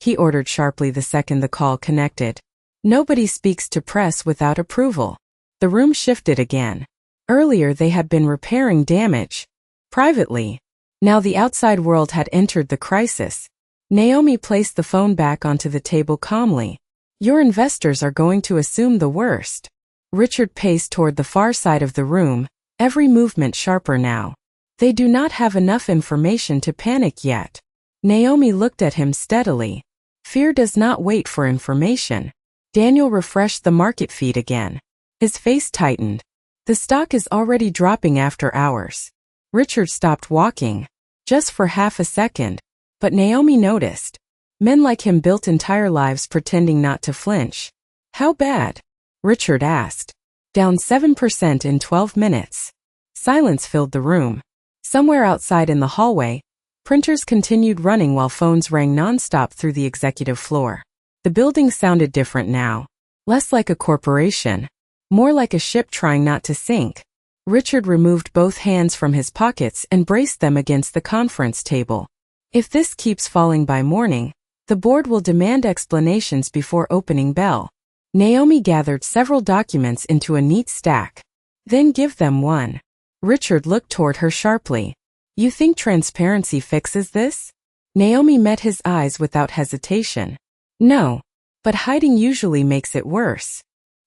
he ordered sharply the second the call connected. Nobody speaks to press without approval. The room shifted again. Earlier they had been repairing damage. Privately. Now the outside world had entered the crisis. Naomi placed the phone back onto the table calmly. Your investors are going to assume the worst. Richard paced toward the far side of the room, every movement sharper now. They do not have enough information to panic yet. Naomi looked at him steadily. Fear does not wait for information. Daniel refreshed the market feed again. His face tightened. The stock is already dropping after hours. Richard stopped walking. Just for half a second. But Naomi noticed. Men like him built entire lives pretending not to flinch. How bad? Richard asked. Down 7% in 12 minutes. Silence filled the room. Somewhere outside in the hallway, printers continued running while phones rang nonstop through the executive floor. The building sounded different now. Less like a corporation. More like a ship trying not to sink. Richard removed both hands from his pockets and braced them against the conference table. If this keeps falling by morning, the board will demand explanations before opening bell. Naomi gathered several documents into a neat stack. Then give them one. Richard looked toward her sharply. You think transparency fixes this? Naomi met his eyes without hesitation. No. But hiding usually makes it worse.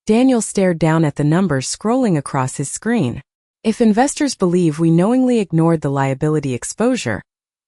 Daniel stared down at the numbers scrolling across his screen. If investors believe we knowingly ignored the liability exposure,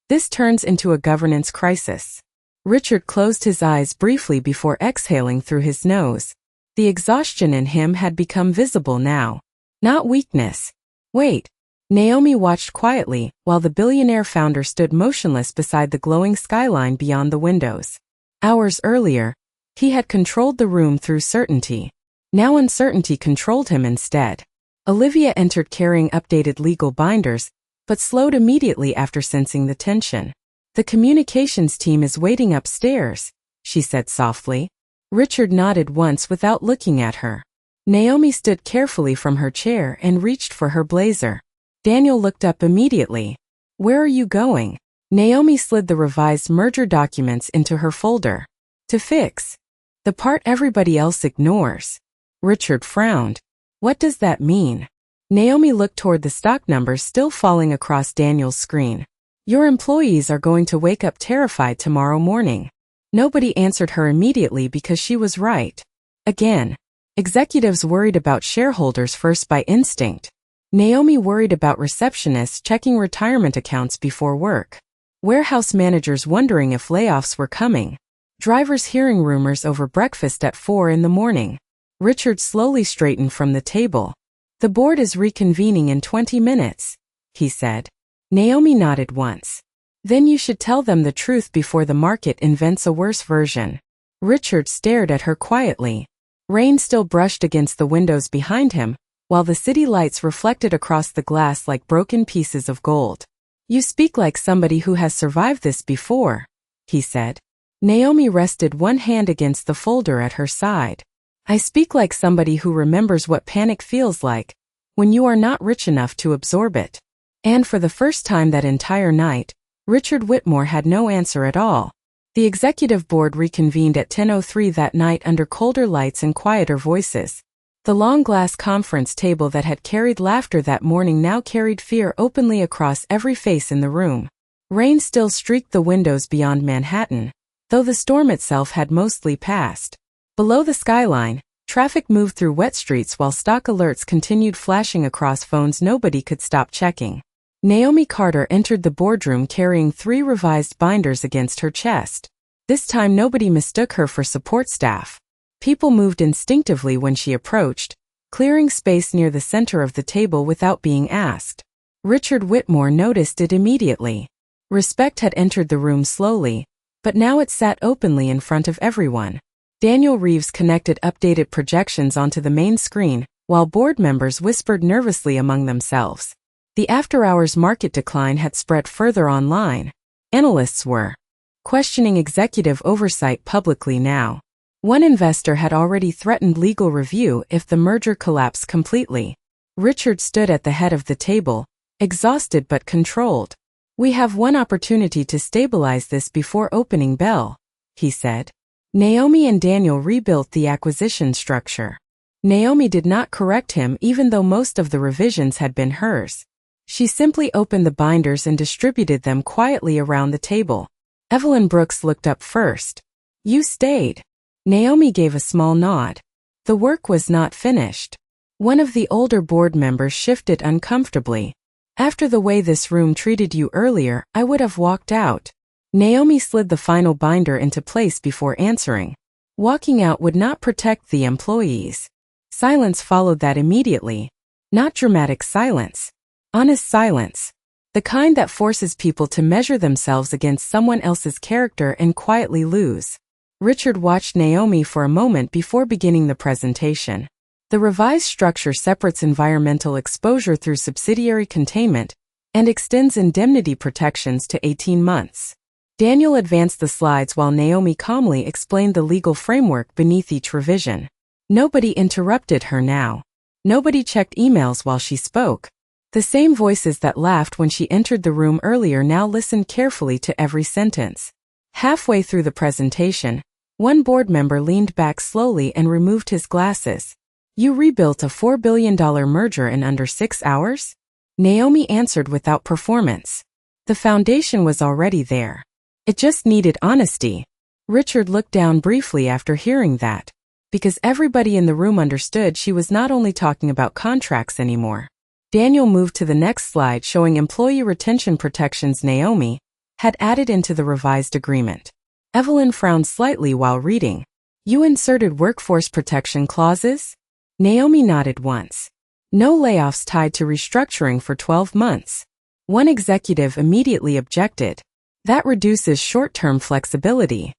this turns into a governance crisis. Richard closed his eyes briefly before exhaling through his nose. The exhaustion in him had become visible now. Not weakness. Wait. Naomi watched quietly while the billionaire founder stood motionless beside the glowing skyline beyond the windows. Hours earlier, he had controlled the room through certainty. Now uncertainty controlled him instead. Olivia entered carrying updated legal binders, but slowed immediately after sensing the tension. The communications team is waiting upstairs, she said softly. Richard nodded once without looking at her. Naomi stood carefully from her chair and reached for her blazer. Daniel looked up immediately. Where are you going? Naomi slid the revised merger documents into her folder. To fix. The part everybody else ignores. Richard frowned. What does that mean? Naomi looked toward the stock numbers still falling across Daniel's screen. Your employees are going to wake up terrified tomorrow morning. Nobody answered her immediately because she was right. Again. Executives worried about shareholders first by instinct. Naomi worried about receptionists checking retirement accounts before work. Warehouse managers wondering if layoffs were coming. Drivers hearing rumors over breakfast at 4 in the morning. Richard slowly straightened from the table. The board is reconvening in 20 minutes, he said. Naomi nodded once. Then you should tell them the truth before the market invents a worse version. Richard stared at her quietly. Rain still brushed against the windows behind him, while the city lights reflected across the glass like broken pieces of gold. You speak like somebody who has survived this before, he said. Naomi rested one hand against the folder at her side. I speak like somebody who remembers what panic feels like, when you are not rich enough to absorb it. And for the first time that entire night, Richard Whitmore had no answer at all. The executive board reconvened at 10:03 that night under colder lights and quieter voices. The long glass conference table that had carried laughter that morning now carried fear openly across every face in the room. Rain still streaked the windows beyond Manhattan, though the storm itself had mostly passed. Below the skyline, traffic moved through wet streets while stock alerts continued flashing across phones nobody could stop checking. Naomi Carter entered the boardroom carrying 3 revised binders against her chest. This time nobody mistook her for support staff. People moved instinctively when she approached, clearing space near the center of the table without being asked. Richard Whitmore noticed it immediately. Respect had entered the room slowly, but now it sat openly in front of everyone. Daniel Reeves connected updated projections onto the main screen, while board members whispered nervously among themselves. The after-hours market decline had spread further online. Analysts were questioning executive oversight publicly now. One investor had already threatened legal review if the merger collapsed completely. Richard stood at the head of the table, exhausted but controlled. We have one opportunity to stabilize this before opening bell, he said. Naomi and Daniel rebuilt the acquisition structure. Naomi did not correct him even though most of the revisions had been hers. She simply opened the binders and distributed them quietly around the table. Evelyn Brooks looked up first. You stayed. Naomi gave a small nod. The work was not finished. One of the older board members shifted uncomfortably. After the way this room treated you earlier, I would have walked out. Naomi slid the final binder into place before answering. Walking out would not protect the employees. Silence followed that immediately. Not dramatic silence. Honest silence. The kind that forces people to measure themselves against someone else's character and quietly lose. Richard watched Naomi for a moment before beginning the presentation. The revised structure separates environmental exposure through subsidiary containment and extends indemnity protections to 18 months. Daniel advanced the slides while Naomi calmly explained the legal framework beneath each revision. Nobody interrupted her now. Nobody checked emails while she spoke. The same voices that laughed when she entered the room earlier now listened carefully to every sentence. Halfway through the presentation, one board member leaned back slowly and removed his glasses. You rebuilt a $4 billion merger in under 6 hours? Naomi answered without performance. The foundation was already there. It just needed honesty. Richard looked down briefly after hearing that, because everybody in the room understood she was not only talking about contracts anymore. Daniel moved to the next slide showing employee retention protections Naomi had added into the revised agreement. Evelyn frowned slightly while reading. You inserted workforce protection clauses? Naomi nodded once. No layoffs tied to restructuring for 12 months. One executive immediately objected. That reduces short-term flexibility.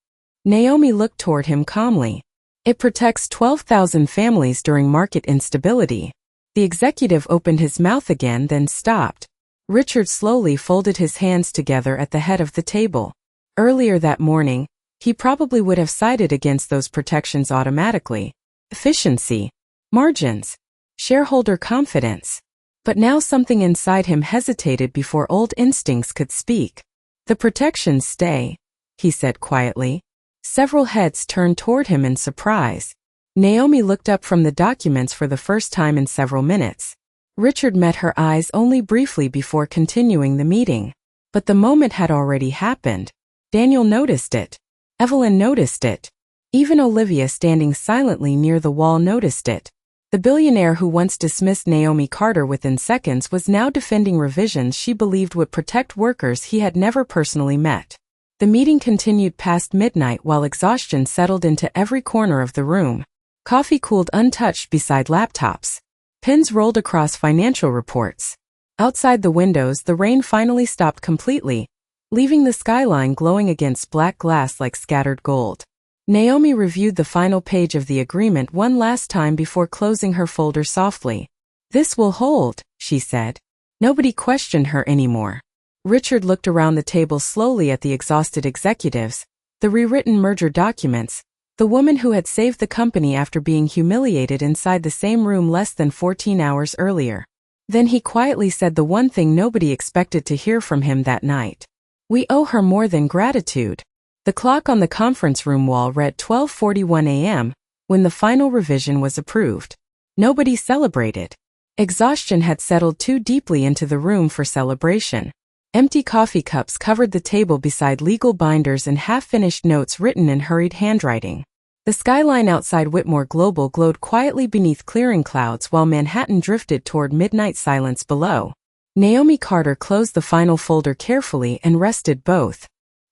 Naomi looked toward him calmly. It protects 12,000 families during market instability. The executive opened his mouth again, then stopped. Richard slowly folded his hands together at the head of the table. Earlier that morning, he probably would have sided against those protections automatically. Efficiency, margins, shareholder confidence. But now something inside him hesitated before old instincts could speak. The protections stay, he said quietly. Several heads turned toward him in surprise. Naomi looked up from the documents for the first time in several minutes. Richard met her eyes only briefly before continuing the meeting. But the moment had already happened. Daniel noticed it. Evelyn noticed it. Even Olivia standing silently near the wall noticed it. The billionaire who once dismissed Naomi Carter within seconds was now defending revisions she believed would protect workers he had never personally met. The meeting continued past midnight while exhaustion settled into every corner of the room. Coffee cooled untouched beside laptops. Pens rolled across financial reports. Outside the windows, the rain finally stopped completely, leaving the skyline glowing against black glass like scattered gold. Naomi reviewed the final page of the agreement one last time before closing her folder softly. This will hold, she said. Nobody questioned her anymore. Richard looked around the table slowly at the exhausted executives, the rewritten merger documents, the woman who had saved the company after being humiliated inside the same room less than 14 hours earlier. Then he quietly said the one thing nobody expected to hear from him that night. We owe her more than gratitude. The clock on the conference room wall read 12:41 a.m. when the final revision was approved. Nobody celebrated. Exhaustion had settled too deeply into the room for celebration. Empty coffee cups covered the table beside legal binders and half-finished notes written in hurried handwriting. The skyline outside Whitmore Global glowed quietly beneath clearing clouds while Manhattan drifted toward midnight silence below. Naomi Carter closed the final folder carefully and rested both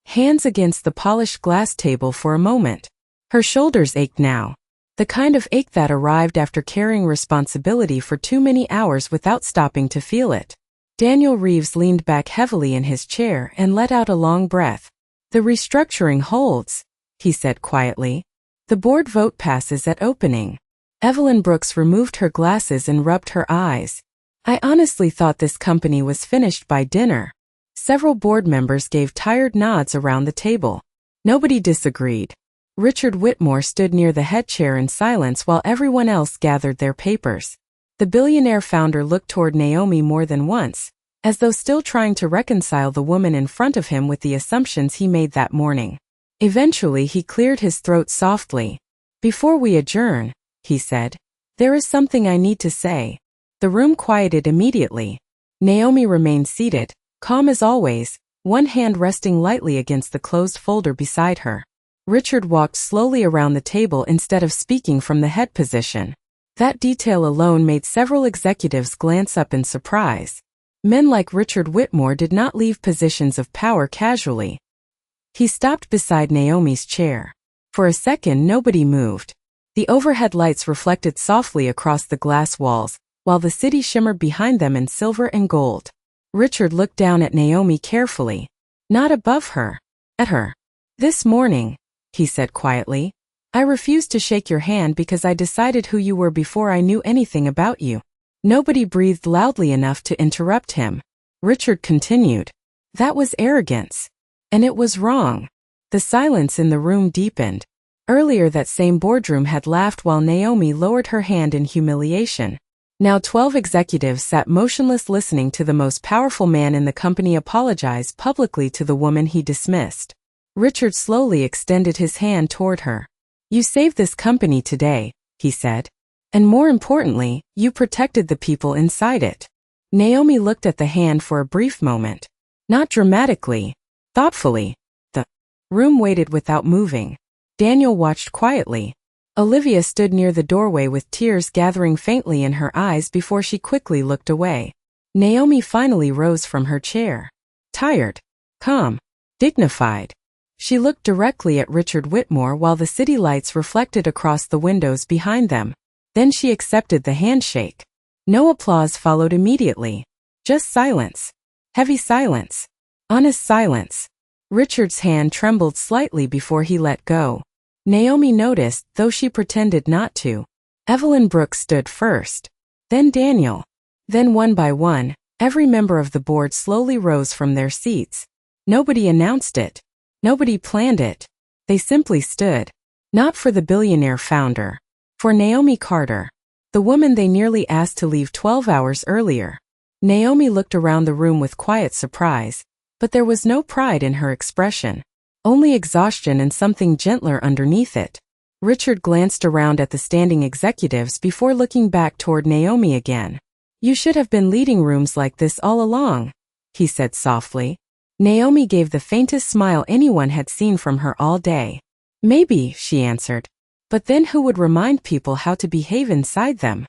hands against the polished glass table for a moment. Her shoulders ached now. The kind of ache that arrived after carrying responsibility for too many hours without stopping to feel it. Daniel Reeves leaned back heavily in his chair and let out a long breath. The restructuring holds, he said quietly. The board vote passes at opening. Evelyn Brooks removed her glasses and rubbed her eyes. I honestly thought this company was finished by dinner. Several board members gave tired nods around the table. Nobody disagreed. Richard Whitmore stood near the head chair in silence while everyone else gathered their papers. The billionaire founder looked toward Naomi more than once, as though still trying to reconcile the woman in front of him with the assumptions he made that morning. Eventually he cleared his throat softly. Before we adjourn, he said, there is something I need to say. The room quieted immediately. Naomi remained seated, calm as always, one hand resting lightly against the closed folder beside her. Richard walked slowly around the table instead of speaking from the head position. That detail alone made several executives glance up in surprise. Men like Richard Whitmore did not leave positions of power casually. He stopped beside Naomi's chair. For a second, nobody moved. The overhead lights reflected softly across the glass walls, while the city shimmered behind them in silver and gold. Richard looked down at Naomi carefully. Not above her. At her. This morning, he said quietly, I refused to shake your hand because I decided who you were before I knew anything about you. Nobody breathed loudly enough to interrupt him. Richard continued. That was arrogance. And it was wrong. The silence in the room deepened. Earlier that same boardroom had laughed while Naomi lowered her hand in humiliation. Now 12 executives sat motionless listening to the most powerful man in the company apologize publicly to the woman he dismissed. Richard slowly extended his hand toward her. You saved this company today, he said. And more importantly, you protected the people inside it. Naomi looked at the hand for a brief moment. Not dramatically, thoughtfully. The room waited without moving. Daniel watched quietly. Olivia stood near the doorway with tears gathering faintly in her eyes before she quickly looked away. Naomi finally rose from her chair. Tired, calm, dignified. She looked directly at Richard Whitmore while the city lights reflected across the windows behind them. Then she accepted the handshake. No applause followed immediately. Just silence. Heavy silence. Honest silence. Richard's hand trembled slightly before he let go. Naomi noticed, though she pretended not to. Evelyn Brooks stood first. Then Daniel. Then one by one, every member of the board slowly rose from their seats. Nobody announced it. Nobody planned it. They simply stood. Not for the billionaire founder. For Naomi Carter. The woman they nearly asked to leave 12 hours earlier. Naomi looked around the room with quiet surprise, but there was no pride in her expression. Only exhaustion and something gentler underneath it. Richard glanced around at the standing executives before looking back toward Naomi again. You should have been leading rooms like this all along, he said softly. Naomi gave the faintest smile anyone had seen from her all day. Maybe, she answered. But then who would remind people how to behave inside them?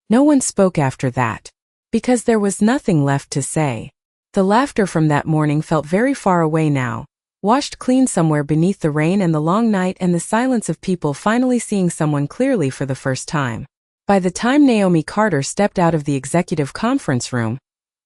No one spoke after that. Because there was nothing left to say. The laughter from that morning felt very far away now. Washed clean somewhere beneath the rain and the long night and the silence of people finally seeing someone clearly for the first time. By the time Naomi Carter stepped out of the executive conference room,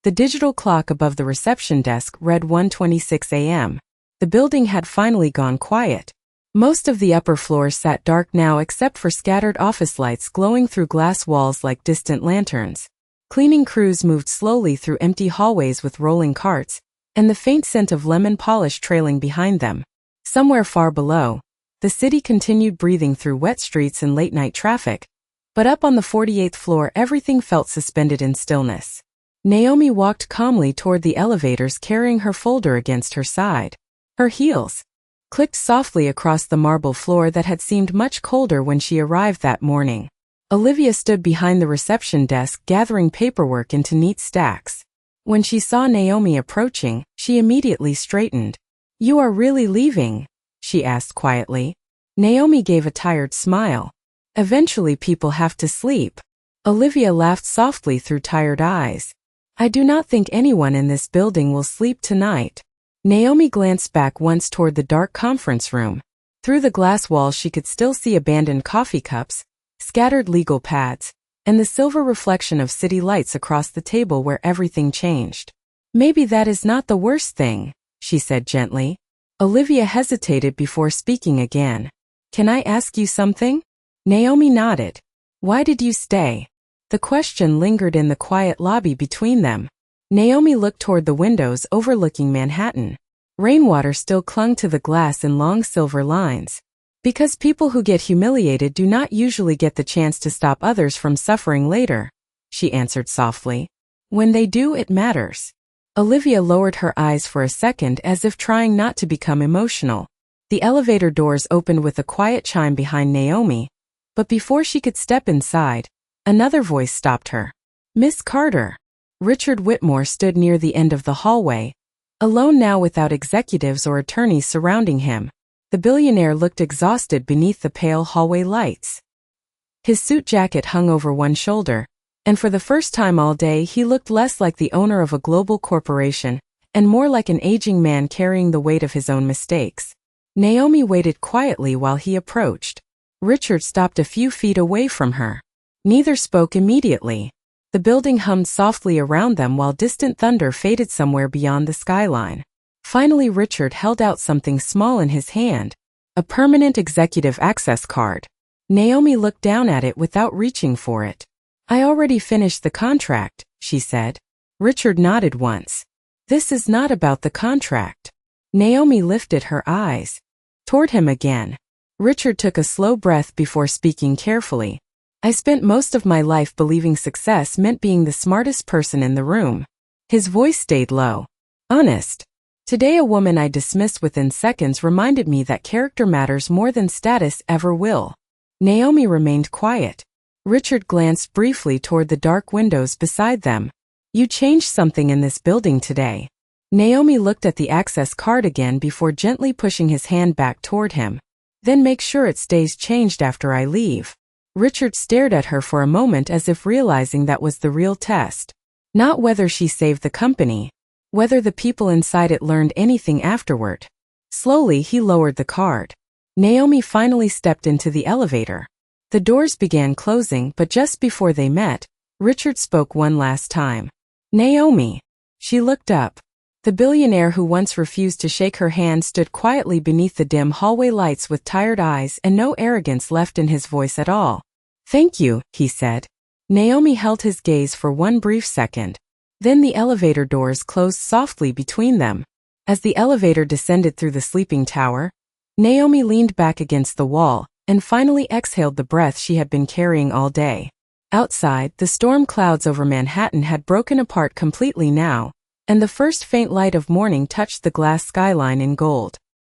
the digital clock above the reception desk read 1:26 a.m. The building had finally gone quiet. Most of the upper floors sat dark now except for scattered office lights glowing through glass walls like distant lanterns. Cleaning crews moved slowly through empty hallways with rolling carts, and the faint scent of lemon polish trailing behind them. Somewhere far below, the city continued breathing through wet streets and late-night traffic, but up on the 48th floor everything felt suspended in stillness. Naomi walked calmly toward the elevators carrying her folder against her side. Her heels clicked softly across the marble floor that had seemed much colder when she arrived that morning. Olivia stood behind the reception desk gathering paperwork into neat stacks. When she saw Naomi approaching, she immediately straightened. You are really leaving? She asked quietly. Naomi gave a tired smile. Eventually people have to sleep. Olivia laughed softly through tired eyes. I do not think anyone in this building will sleep tonight. Naomi glanced back once toward the dark conference room. Through the glass walls she could still see abandoned coffee cups, scattered legal pads, and the silver reflection of city lights across the table where everything changed. Maybe that is not the worst thing, she said gently. Olivia hesitated before speaking again. Can I ask you something? Naomi nodded. Why did you stay? The question lingered in the quiet lobby between them. Naomi looked toward the windows overlooking Manhattan. Rainwater still clung to the glass in long silver lines. Because people who get humiliated do not usually get the chance to stop others from suffering later, she answered softly. When they do, it matters. Olivia lowered her eyes for a second as if trying not to become emotional. The elevator doors opened with a quiet chime behind Naomi, but before she could step inside, another voice stopped her. Miss Carter. Richard Whitmore stood near the end of the hallway, alone now without executives or attorneys surrounding him. The billionaire looked exhausted beneath the pale hallway lights. His suit jacket hung over one shoulder, and for the first time all day he looked less like the owner of a global corporation, and more like an aging man carrying the weight of his own mistakes. Naomi waited quietly while he approached. Richard stopped a few feet away from her. Neither spoke immediately. The building hummed softly around them while distant thunder faded somewhere beyond the skyline. Finally Richard held out something small in his hand, a permanent executive access card. Naomi looked down at it without reaching for it. I already finished the contract, she said. Richard nodded once. This is not about the contract. Naomi lifted her eyes toward him again. Richard took a slow breath before speaking carefully. I spent most of my life believing success meant being the smartest person in the room. His voice stayed low. Honest. Today a woman I dismissed within seconds reminded me that character matters more than status ever will. Naomi remained quiet. Richard glanced briefly toward the dark windows beside them. You changed something in this building today. Naomi looked at the access card again before gently pushing his hand back toward him. Then make sure it stays changed after I leave. Richard stared at her for a moment as if realizing that was the real test. Not whether she saved the company, whether the people inside it learned anything afterward. Slowly he lowered the card. Naomi finally stepped into the elevator. The doors began closing, but just before they met, Richard spoke one last time. Naomi. She looked up. The billionaire who once refused to shake her hand stood quietly beneath the dim hallway lights with tired eyes and no arrogance left in his voice at all. Thank you, he said. Naomi held his gaze for one brief second. Then the elevator doors closed softly between them. As the elevator descended through the sleeping tower, Naomi leaned back against the wall and finally exhaled the breath she had been carrying all day. Outside, the storm clouds over Manhattan had broken apart completely now, and the first faint light of morning touched the glass skyline in gold.